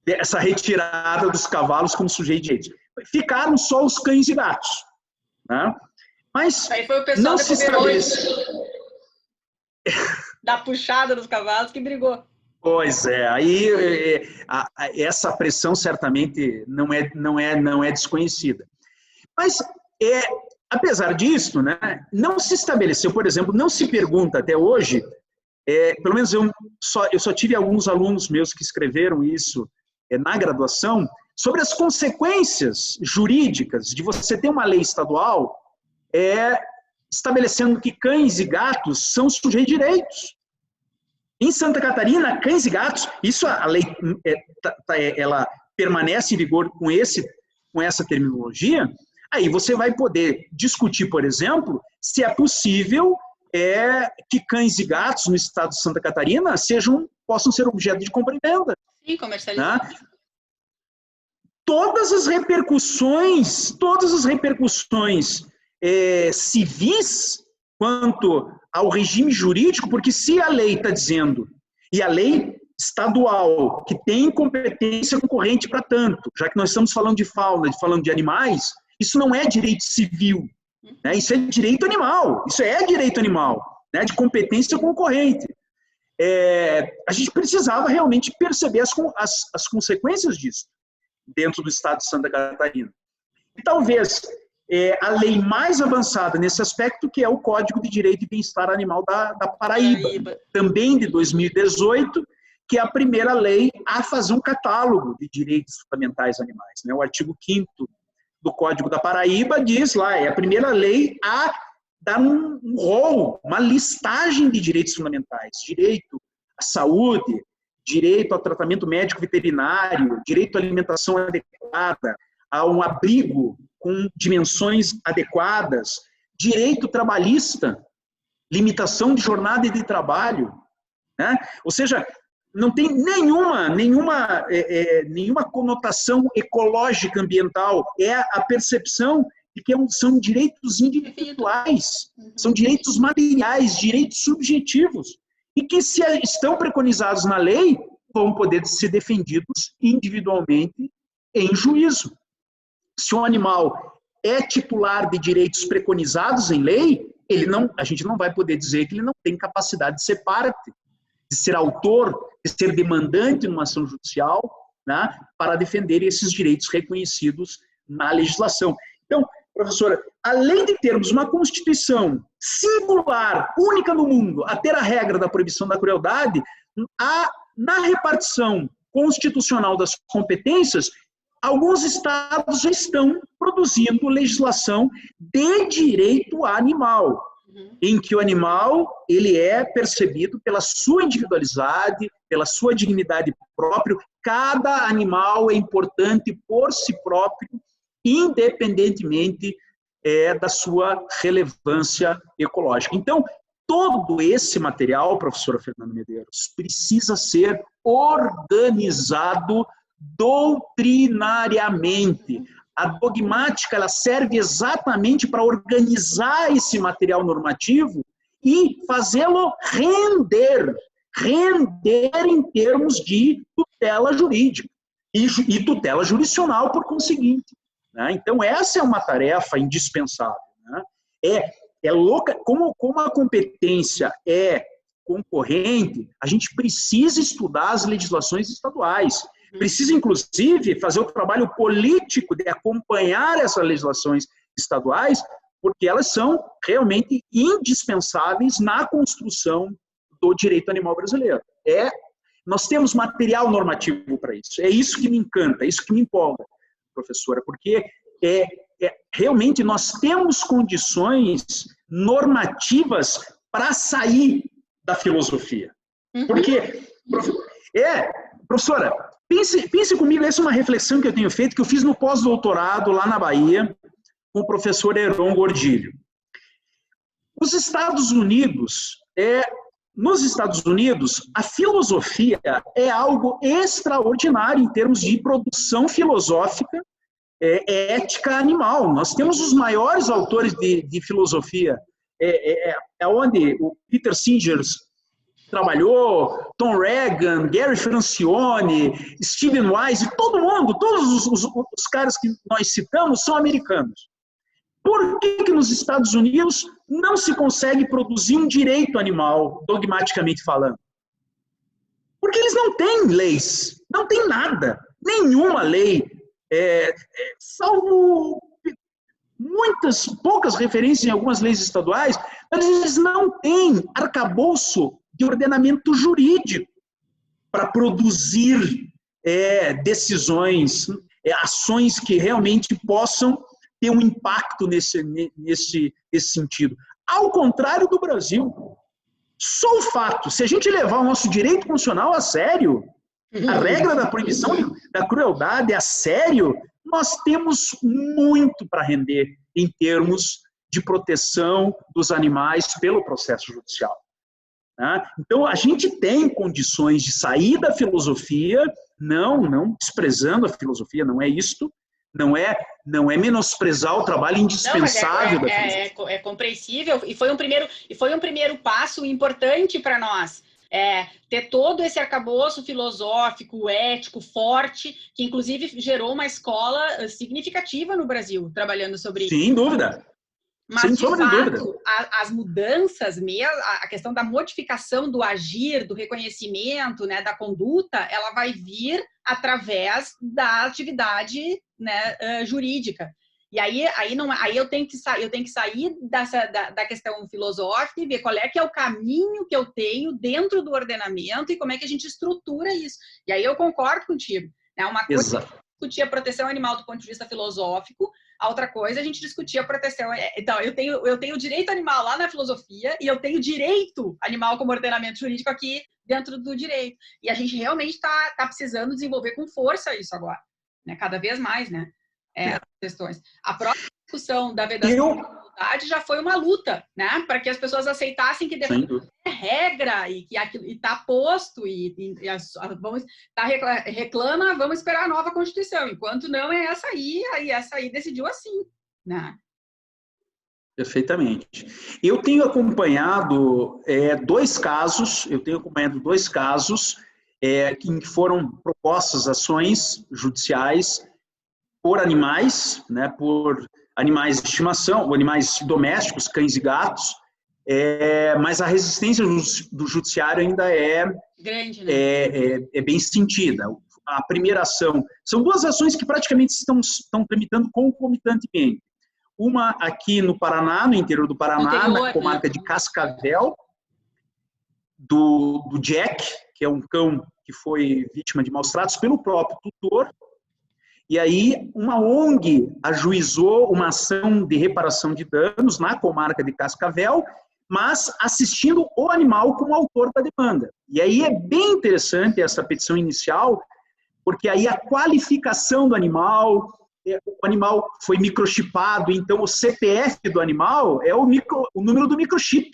Essa retirada dos cavalos como sujeitos de direitos. Ficaram só os cães e gatos, né? Mas aí foi o pessoal não se estabelece... da puxada dos cavalos que brigou. Pois é, aí essa pressão certamente não é desconhecida. Mas, apesar disso, né, não se estabeleceu, por exemplo, não se pergunta até hoje, pelo menos eu só tive alguns alunos meus que escreveram isso na graduação, sobre as consequências jurídicas de você ter uma lei estadual estabelecendo que cães e gatos são sujeitos de direitos. Em Santa Catarina, cães e gatos, isso a lei ela permanece em vigor com essa terminologia. Aí você vai poder discutir, por exemplo, se é possível que cães e gatos no estado de Santa Catarina possam ser objeto de compra e venda. Sim, comercialização. Né? Todas as repercussões civis quanto ao regime jurídico, porque se a lei está dizendo, e a lei estadual, que tem competência concorrente para tanto, já que nós estamos falando de fauna, falando de animais, isso não é direito civil, né? Isso é direito animal, né? De competência concorrente. A gente precisava realmente perceber as consequências disso dentro do estado de Santa Catarina. E talvez a lei mais avançada nesse aspecto, que é o Código de Direito e Bem-Estar Animal da Paraíba, também de 2018, que é a primeira lei a fazer um catálogo de direitos fundamentais animais, né? O artigo 5º do Código da Paraíba diz lá, é a primeira lei a dar um rol, uma listagem de direitos fundamentais, direito à saúde, direito ao tratamento médico veterinário, direito à alimentação adequada, a um abrigo com dimensões adequadas, direito trabalhista, limitação de jornada e de trabalho, né? Ou seja, não tem nenhuma conotação ecológica ambiental, é a percepção de que são direitos individuais, são direitos materiais, direitos subjetivos, e que, se estão preconizados na lei, vão poder ser defendidos individualmente em juízo. Se um animal é titular de direitos preconizados em lei, a gente não vai poder dizer que ele não tem capacidade de ser parte, de ser autor, de ser demandante numa ação judicial, né, para defender esses direitos reconhecidos na legislação. Então, professora, além de termos uma Constituição singular, única no mundo, a ter a regra da proibição da crueldade, na repartição constitucional das competências, alguns estados já estão produzindo legislação de direito animal, em que o animal ele é percebido pela sua individualidade, pela sua dignidade própria. Cada animal é importante por si próprio, independentemente da sua relevância ecológica. Então, todo esse material, professora Fernanda Medeiros, precisa ser organizado doutrinariamente. A dogmática ela serve exatamente para organizar esse material normativo e fazê-lo render em termos de tutela jurídica e tutela jurisdicional, por conseguinte. Né? Então, essa é uma tarefa indispensável. Né? Como a competência é concorrente, a gente precisa estudar as legislações estaduais. Precisa, inclusive, fazer o trabalho político de acompanhar essas legislações estaduais, porque elas são realmente indispensáveis na construção do direito animal brasileiro. Nós temos material normativo para isso. É isso que me encanta, é isso que me empolga, professora, porque realmente nós temos condições normativas para sair da filosofia. Porque, professora, pense comigo, essa é uma reflexão que eu tenho feito, que eu fiz no pós-doutorado lá na Bahia, com o professor Heron Gordilho. Nos Estados Unidos, a filosofia é algo extraordinário em termos de produção filosófica, ética animal. Nós temos os maiores autores de filosofia, onde o Peter Singer trabalhou, Tom Regan, Gary Francione, Stephen Wise, todo mundo, todos os caras que nós citamos são americanos. Por que nos Estados Unidos não se consegue produzir um direito animal, dogmaticamente falando? Porque eles não têm leis, não tem nada, nenhuma lei, salvo poucas referências em algumas leis estaduais, mas eles não têm arcabouço de ordenamento jurídico para produzir decisões, ações que realmente possam ter um impacto nesse sentido. Ao contrário do Brasil. Só o fato, se a gente levar o nosso direito constitucional a sério, a regra da proibição da crueldade a sério, nós temos muito para render em termos de proteção dos animais pelo processo judicial. Então, a gente tem condições de sair da filosofia, não desprezando a filosofia, não é isto, não é menosprezar o trabalho indispensável da filosofia. É compreensível, e foi um primeiro passo importante para nós, ter todo esse arcabouço filosófico, ético, forte, que inclusive gerou uma escola significativa no Brasil, trabalhando sobre isso. Sem dúvida. Mas, de fato, as mudanças, a questão da modificação do agir, do reconhecimento, né, da conduta, ela vai vir através da atividade, né, jurídica. E aí eu tenho que sair da questão filosófica e ver qual é que é o caminho que eu tenho dentro do ordenamento e como é que a gente estrutura isso. E aí eu concordo contigo. Né? Uma coisa é discutir a proteção animal do ponto de vista filosófico, a outra coisa é a gente discutir a proteção. Então, eu tenho direito animal lá na filosofia e eu tenho direito animal como ordenamento jurídico aqui dentro do direito. E a gente realmente está precisando desenvolver com força isso agora, né? Cada vez mais, né? As questões. A própria discussão da vedação da faculdade já foi uma luta, né? Para que as pessoas aceitassem que depois é regra e que aquilo está posto reclama, vamos esperar a nova Constituição. Enquanto não é essa aí decidiu assim, né? Perfeitamente. Eu tenho acompanhado dois casos em que foram propostas ações judiciais por animais, né, por animais de estimação, ou animais domésticos, cães e gatos, mas a resistência do judiciário ainda grande, né? É bem sentida. A primeira ação, são duas ações que praticamente estão tramitando concomitantemente. Uma aqui no Paraná, no interior do Paraná, na comarca de Cascavel, do Jack, que é um cão que foi vítima de maus tratos pelo próprio tutor. E aí, uma ONG ajuizou uma ação de reparação de danos na comarca de Cascavel, mas assistindo o animal como autor da demanda. E aí é bem interessante essa petição inicial, porque aí a qualificação do animal, o animal foi microchipado, então o CPF do animal é o número do microchip.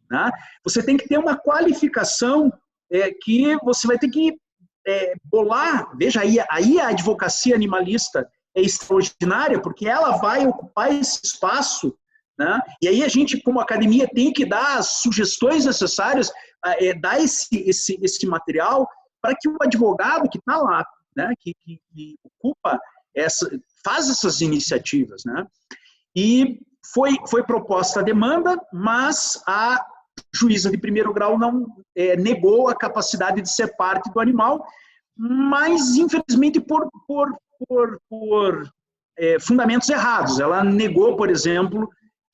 Né? Você tem que ter uma qualificação que você vai ter que bolar. Veja, aí a advocacia animalista é extraordinária, porque ela vai ocupar esse espaço, né? E aí a gente, como academia, tem que dar as sugestões necessárias, dar esse material para que o advogado que está lá, né, que ocupa, faz essas iniciativas. Né? E foi proposta a demanda, mas a juíza de primeiro grau não negou a capacidade de ser parte do animal, mas infelizmente por fundamentos errados. Ela negou, por exemplo,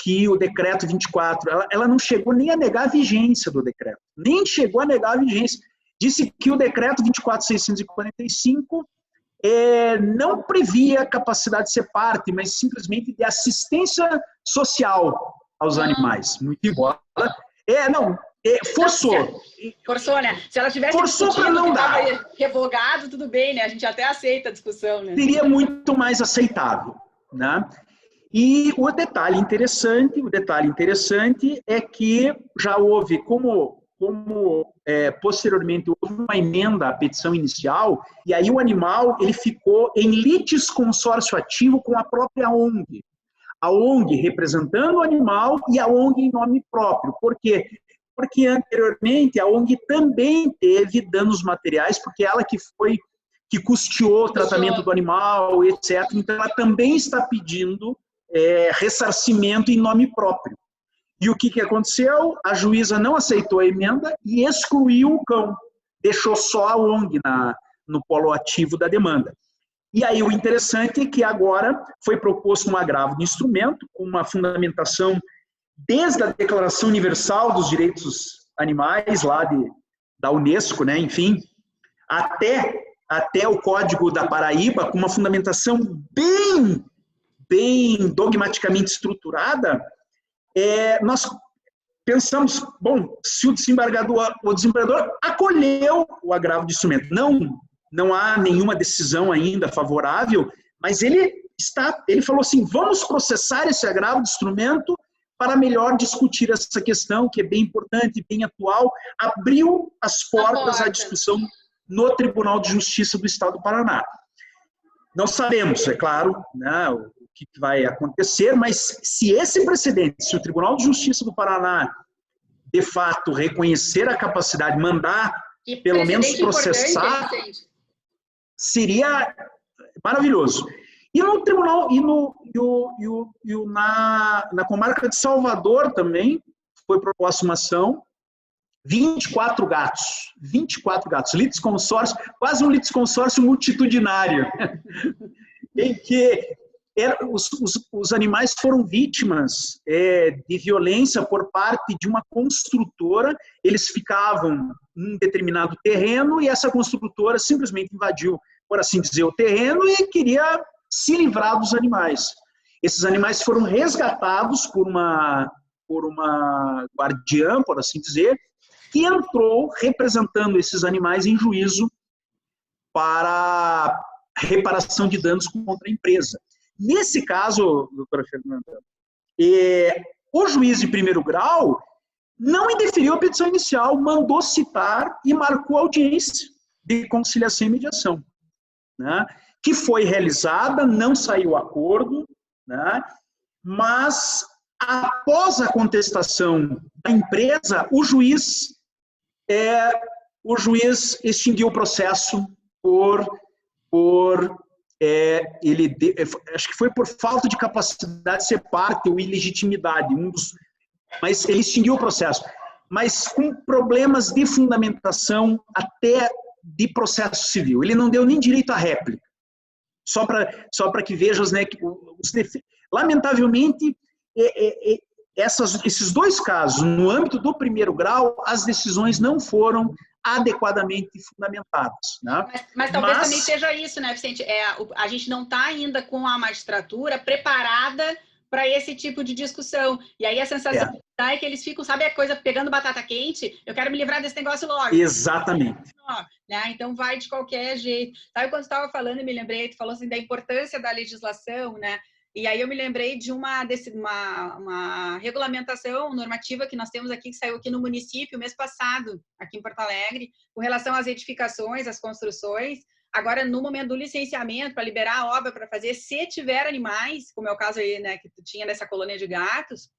que o decreto 24, ela não chegou nem a negar a vigência do decreto, nem chegou a negar a vigência. Disse que o decreto 24.645 não previa a capacidade de ser parte, mas simplesmente de assistência social aos animais. Muito embora. Forçou. Forçou, né? Se ela tivesse discutido que estava revogado, tudo bem, né? A gente até aceita a discussão, né? Seria muito mais aceitável, né? E o detalhe interessante é que já houve, como posteriormente houve uma emenda à petição inicial, e aí o animal ele ficou em litisconsórcio ativo com a própria ONG. A ONG representando o animal e a ONG em nome próprio. Por quê? Porque anteriormente a ONG também teve danos materiais, porque ela que custeou o tratamento do animal, etc. Então ela também está pedindo ressarcimento em nome próprio. E o que aconteceu? A juíza não aceitou a emenda e excluiu o cão. Deixou só a ONG no polo ativo da demanda. E aí o interessante é que agora foi proposto um agravo de instrumento, com uma fundamentação desde a Declaração Universal dos Direitos Animais, lá da Unesco, né, enfim, até o Código da Paraíba, com uma fundamentação bem dogmaticamente estruturada. Nós pensamos, bom, se o desembargador acolheu o agravo de instrumento, não há nenhuma decisão ainda favorável, mas ele falou assim, vamos processar esse agravo de instrumento para melhor discutir essa questão, que é bem importante, bem atual, abriu as portas à discussão no Tribunal de Justiça do Estado do Paraná. Não sabemos, é claro, né, o que vai acontecer, mas se esse precedente, se o Tribunal de Justiça do Paraná, de fato, reconhecer a capacidade, mandar, pelo menos processar, seria maravilhoso. E no Tribunal, na comarca de Salvador também, foi proposta uma ação, 24 gatos, litisconsórcio, quase um litisconsórcio multitudinário, em que os animais foram vítimas de violência por parte de uma construtora. Eles ficavam em um determinado terreno e essa construtora simplesmente invadiu, por assim dizer, o terreno e queria se livrar dos animais. Esses animais foram resgatados por uma guardiã, por assim dizer, que entrou representando esses animais em juízo para reparação de danos contra a empresa. Nesse caso, doutora Fernanda, o juiz de primeiro grau não indeferiu a petição inicial, mandou citar e marcou audiência de conciliação e mediação, né, que foi realizada, não saiu acordo, né, mas após a contestação da empresa, o juiz extinguiu o processo acho que foi por falta de capacidade de ser parte ou ilegitimidade, mas ele extinguiu o processo, mas com problemas de fundamentação até de processo civil. Ele não deu nem direito à réplica. Só para que vejas, né, que lamentavelmente, esses dois casos, no âmbito do primeiro grau, as decisões não foram adequadamente fundamentadas, né? Mas talvez também seja isso, né, Vicente? A gente não está ainda com a magistratura preparada para esse tipo de discussão. E aí a sensação que dá é que eles ficam, sabe, a coisa pegando batata quente, eu quero me livrar desse negócio logo. Exatamente. Né? Então vai de qualquer jeito. Sabe, quando você estava falando, eu me lembrei, tu falou assim, da importância da legislação, né? E aí eu me lembrei de uma regulamentação normativa que nós temos aqui, que saiu aqui no município mês passado, aqui em Porto Alegre, com relação às edificações, às construções. Agora, no momento do licenciamento, para liberar a obra para fazer, se tiver animais, como é o caso aí, né, que tu tinha dessa colônia de gatos,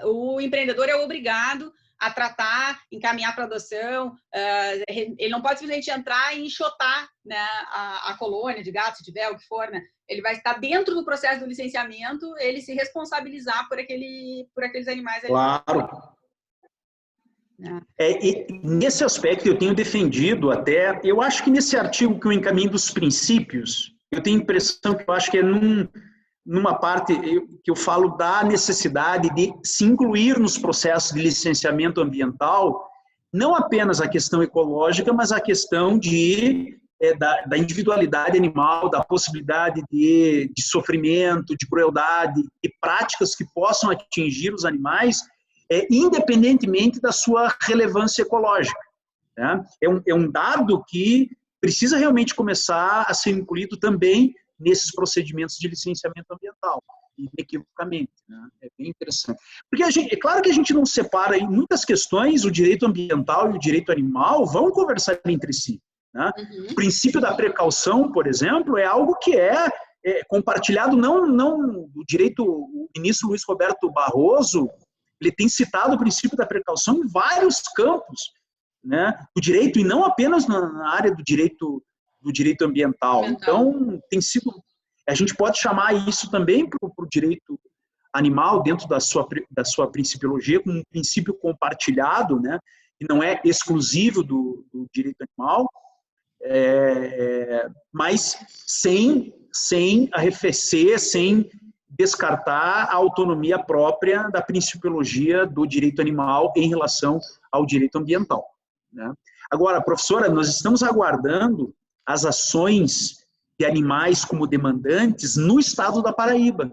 o empreendedor é obrigado a tratar, encaminhar para adoção, ele não pode simplesmente entrar e enxotar, né, a colônia de gatos, se tiver, o que for, né? Ele vai estar dentro do processo do licenciamento, ele se responsabilizar por aqueles animais. Claro. E nesse aspecto eu tenho defendido até, eu acho que nesse artigo que eu encaminho dos princípios, eu tenho a impressão que eu acho que é numa parte que eu falo da necessidade de se incluir nos processos de licenciamento ambiental, não apenas a questão ecológica, mas a questão da individualidade animal, da possibilidade de sofrimento, de crueldade, de práticas que possam atingir os animais, independentemente da sua relevância ecológica. Né? É um dado que precisa realmente começar a ser incluído também nesses procedimentos de licenciamento ambiental, inequivocamente. Né? É bem interessante. Porque é claro que a gente não separa, em muitas questões, o direito ambiental e o direito animal vão conversar entre si. Né? O princípio da precaução, por exemplo, é algo que é compartilhado, não o direito, o ministro Luiz Roberto Barroso, ele tem citado o princípio da precaução em vários campos, né, do direito, e não apenas na área do direito ambiental. Então, tem sido, a gente pode chamar isso também para o direito animal, dentro da sua principiologia, como um princípio compartilhado, né, que não é exclusivo do direito animal, mas sem arrefecer, sem descartar a autonomia própria da principiologia do direito animal em relação ao direito ambiental. Né? Agora, professora, nós estamos aguardando as ações de animais como demandantes no estado da Paraíba.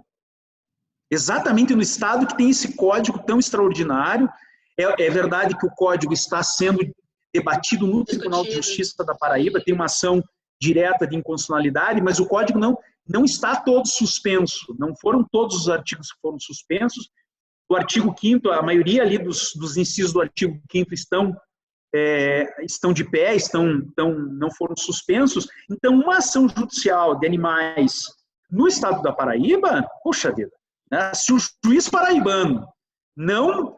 Exatamente no estado que tem esse código tão extraordinário. É verdade que o código está sendo debatido no Tribunal de Justiça da Paraíba, tem uma ação direta de inconstitucionalidade, mas o código não está todo suspenso, não foram todos os artigos que foram suspensos. O artigo 5º, a maioria ali dos incisos do artigo 5º estão de pé, não foram suspensos. Então, uma ação judicial de animais no estado da Paraíba, poxa vida, né? Se o juiz paraibano não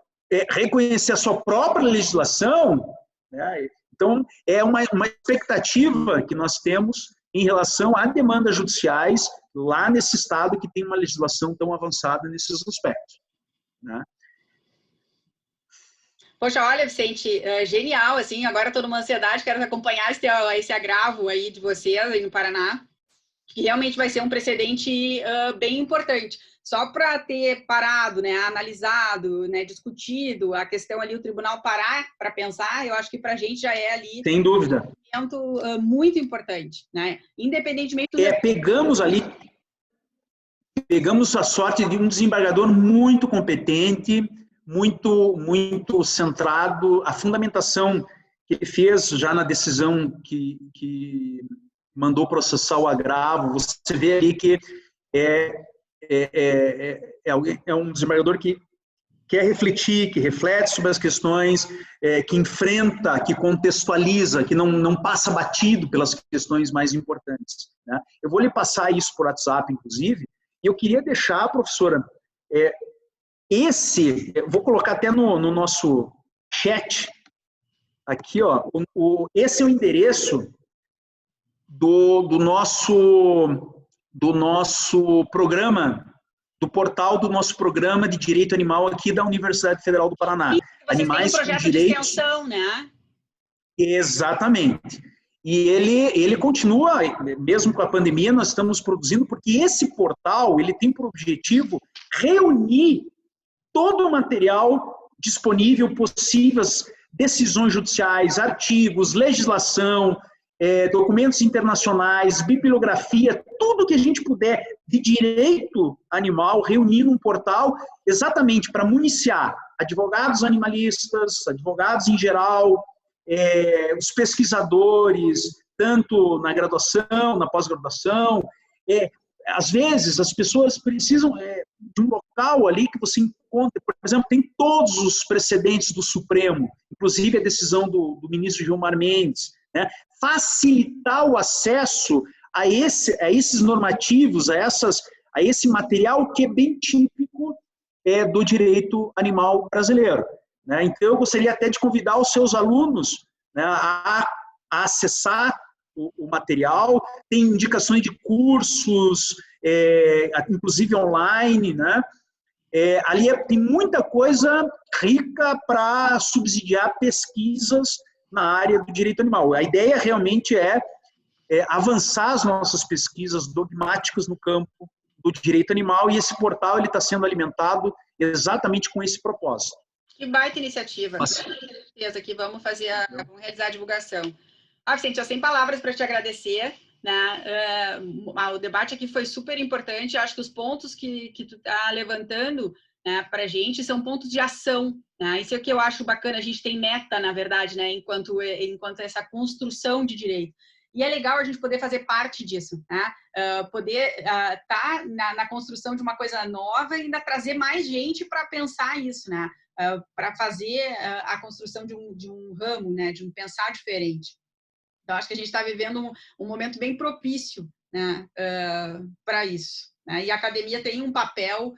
reconhecer a sua própria legislação, né? Então, é uma expectativa que nós temos em relação a demandas judiciais lá nesse estado que tem uma legislação tão avançada nesses aspectos. Né? Poxa, olha, Vicente, genial, assim, agora estou numa ansiedade, quero acompanhar esse agravo aí de vocês aí no Paraná, que realmente vai ser um precedente bem importante. Só para ter parado, né, analisado, né, discutido a questão ali, o tribunal parar para pensar, eu acho que para a gente já é ali... Sem dúvida. Um momento muito importante, né? Independentemente do... Pegamos a sorte de um desembargador muito competente, muito centrado. A fundamentação que ele fez já na decisão que mandou processar o agravo, você vê ali que é um desembargador que quer refletir, que reflete sobre as questões, que enfrenta, que contextualiza, que não passa batido pelas questões mais importantes. Né? Eu vou lhe passar isso por WhatsApp, inclusive, e eu queria deixar, professora, vou colocar até no nosso chat, aqui, ó, esse é o endereço do nosso programa, do portal do nosso programa de Direito Animal aqui da Universidade Federal do Paraná. E Animais tem um projeto com direito... de extensão, né? Exatamente. E ele continua, mesmo com a pandemia, nós estamos produzindo, porque esse portal ele tem por objetivo reunir todo o material disponível, possíveis decisões judiciais, artigos, legislação, documentos internacionais, bibliografia, tudo que a gente puder de direito animal, reunir num portal exatamente para municiar advogados animalistas, advogados em geral, os pesquisadores, tanto na graduação, na pós-graduação. Às vezes, as pessoas precisam de um local ali que você encontre, por exemplo, tem todos os precedentes do Supremo, inclusive a decisão do ministro Gilmar Mendes, né? Facilitar o acesso a esses normativos, a esse material que é bem típico do direito animal brasileiro. Né? Então, eu gostaria até de convidar os seus alunos, né, a acessar o material. Tem indicações de cursos, inclusive online, né? Ali tem muita coisa rica para subsidiar pesquisas na área do direito animal. A ideia realmente é avançar as nossas pesquisas dogmáticas no campo do direito animal, e esse portal está sendo alimentado exatamente com esse propósito. Que baita iniciativa. Mas, com certeza que vamos realizar a divulgação. Vicente, eu sem palavras para te agradecer. Né? O debate aqui foi super importante. Acho que os pontos que tu está levantando, né, para a gente são pontos de ação. Né? Isso é o que eu acho bacana. A gente tem meta, na verdade, né, enquanto essa construção de direito. E é legal a gente poder fazer parte disso, né? Poder estar na construção de uma coisa nova e ainda trazer mais gente para pensar isso, né? Para fazer a construção de um ramo, né? De um pensar diferente. Então, acho que a gente está vivendo um momento bem propício, né? Para isso. Né? E a academia tem um papel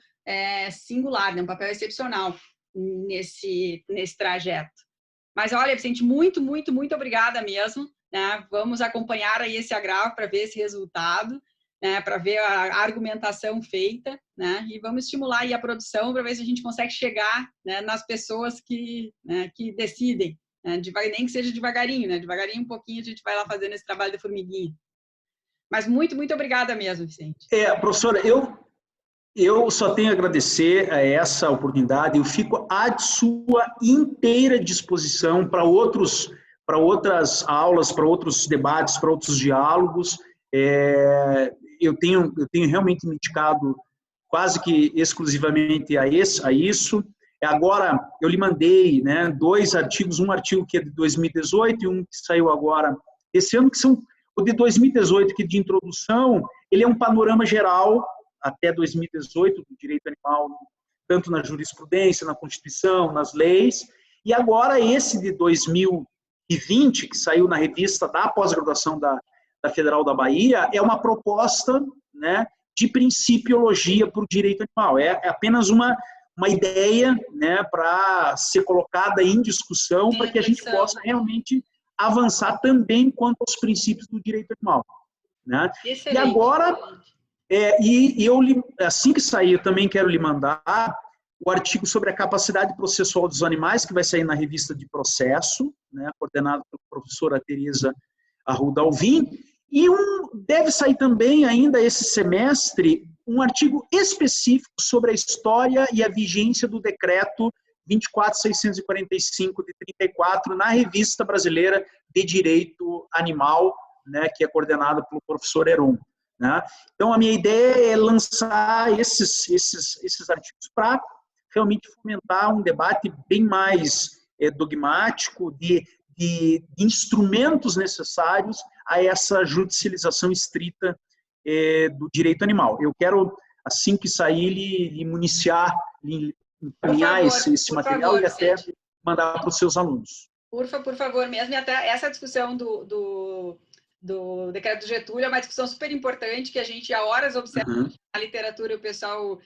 singular, né? Um papel excepcional nesse trajeto. Mas, olha, Vicente, muito, muito, muito obrigada mesmo. Né? Vamos acompanhar aí esse agravo para ver esse resultado, né? Para ver a argumentação feita, né? E vamos estimular aí a produção para ver se a gente consegue chegar, né, nas pessoas que decidem, né? Nem que seja devagarinho, né? Devagarinho um pouquinho a gente vai lá fazendo esse trabalho de formiguinha. Mas muito, muito obrigada mesmo, Vicente. Professora, eu só tenho a agradecer a essa oportunidade. Eu fico à sua inteira disposição para outras aulas, para outros debates, para outros diálogos. Eu tenho realmente me dedicado quase que exclusivamente a isso. Agora, eu lhe mandei, né, 2 artigos, um artigo que é de 2018 e um que saiu agora esse ano, que são o de 2018, que de introdução, ele é um panorama geral até 2018 do direito animal, tanto na jurisprudência, na Constituição, nas leis, e agora esse de 2020, que saiu na revista da pós-graduação da Federal da Bahia, é uma proposta, né, de principiologia para o direito animal. É apenas uma ideia, né, para ser colocada em discussão, para que a gente possa realmente avançar também quanto aos princípios do direito animal. Né? E agora, assim que sair, eu também quero lhe mandar o artigo sobre a capacidade processual dos animais, que vai sair na revista de processo, né, coordenado pela professora Teresa Arruda Alvim, e deve sair também ainda esse semestre um artigo específico sobre a história e a vigência do decreto 24.645 de 34 na Revista Brasileira de Direito Animal, né, que é coordenada pelo professor Heron. Né? Então, a minha ideia é lançar esses artigos para realmente fomentar um debate bem mais dogmático, de instrumentos necessários a essa judicialização estrita do direito animal. Eu quero, assim que sair, lhe municiar, encaminhar esse material e até mandar para os seus alunos. Por favor, mesmo. E até essa discussão do decreto do Getúlio é uma discussão super importante que a gente há horas observa na literatura, o pessoal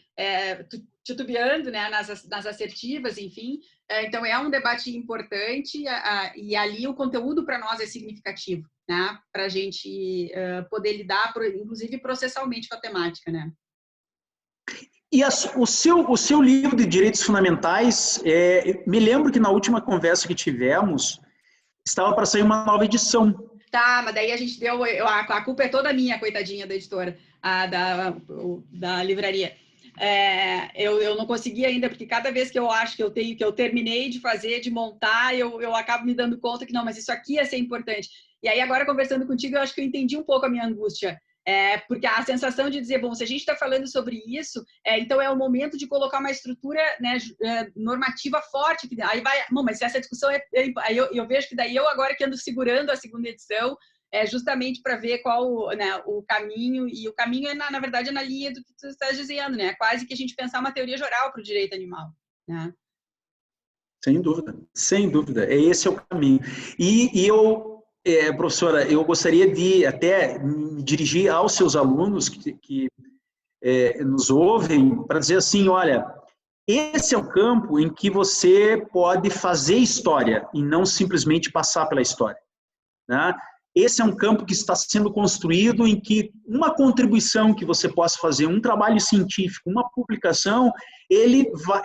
titubeando, né, nas assertivas, enfim. Então, é um debate importante e ali o conteúdo para nós é significativo, né, para a gente poder lidar, inclusive processalmente, com a temática, né. E o seu livro de direitos fundamentais, me lembro que na última conversa que tivemos, estava para sair uma nova edição. Tá, mas daí a gente deu... A culpa é toda minha, coitadinha da editora, da livraria. Eu não consegui ainda, porque cada vez que eu acho que eu terminei de fazer, de montar, eu acabo me dando conta que não, mas isso aqui ia ser importante. E aí, agora, conversando contigo, eu acho que eu entendi um pouco a minha angústia. Porque a sensação de dizer, bom, se a gente está falando sobre isso, então é o momento de colocar uma estrutura, né, normativa forte. Aí vai, bom, mas se essa discussão aí eu vejo que daí eu agora que ando segurando a segunda edição, justamente para ver qual, né, o caminho, e o caminho na verdade é na linha do que tu estás dizendo, né? Quase que a gente pensar uma teoria geral para o direito animal, né? Sem dúvida, sem dúvida, esse é o caminho. E professora, eu gostaria de até me dirigir aos seus alunos que nos ouvem para dizer assim, olha, esse é o campo em que você pode fazer história e não simplesmente passar pela história. Né? Esse é um campo que está sendo construído em que uma contribuição que você possa fazer, um trabalho científico, uma publicação,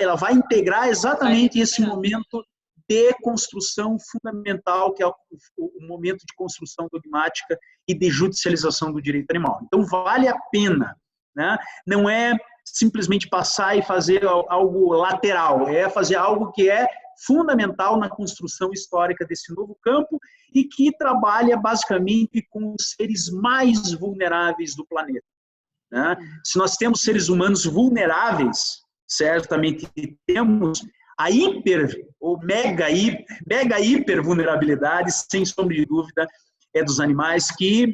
ela vai integrar exatamente esse momento de construção fundamental, que é o momento de construção dogmática e de judicialização do direito animal. Então, vale a pena, né? Não é simplesmente passar e fazer algo lateral, é fazer algo que é fundamental na construção histórica desse novo campo e que trabalha basicamente com os seres mais vulneráveis do planeta, né? Se nós temos seres humanos vulneráveis, certamente temos a hiper ou mega hiper vulnerabilidade, sem sombra de dúvida, é dos animais que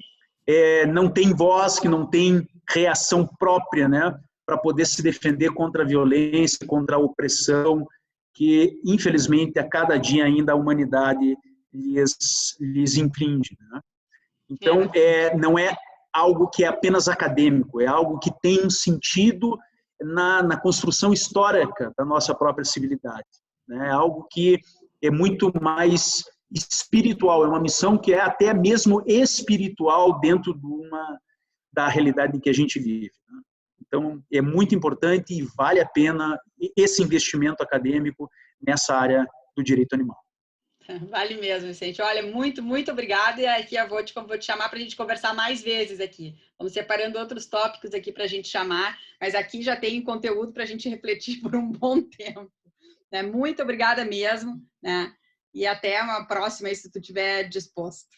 não têm voz, que não têm reação própria, né, para poder se defender contra a violência, contra a opressão, que, infelizmente, a cada dia ainda a humanidade lhes inflige, né? Então, não é algo que é apenas acadêmico, é algo que tem um sentido na construção histórica da nossa própria civilidade, né? É algo que é muito mais espiritual, é uma missão que é até mesmo espiritual dentro da realidade em que a gente vive, né? Então, é muito importante e vale a pena esse investimento acadêmico nessa área do direito animal. Vale mesmo, Vicente. Olha, muito, muito obrigada. E aqui eu vou te chamar para a gente conversar mais vezes aqui. Vamos separando outros tópicos aqui para a gente chamar, mas aqui já tem conteúdo para a gente refletir por um bom tempo, né? Muito obrigada mesmo, né? E até uma próxima, se tu estiver disposto.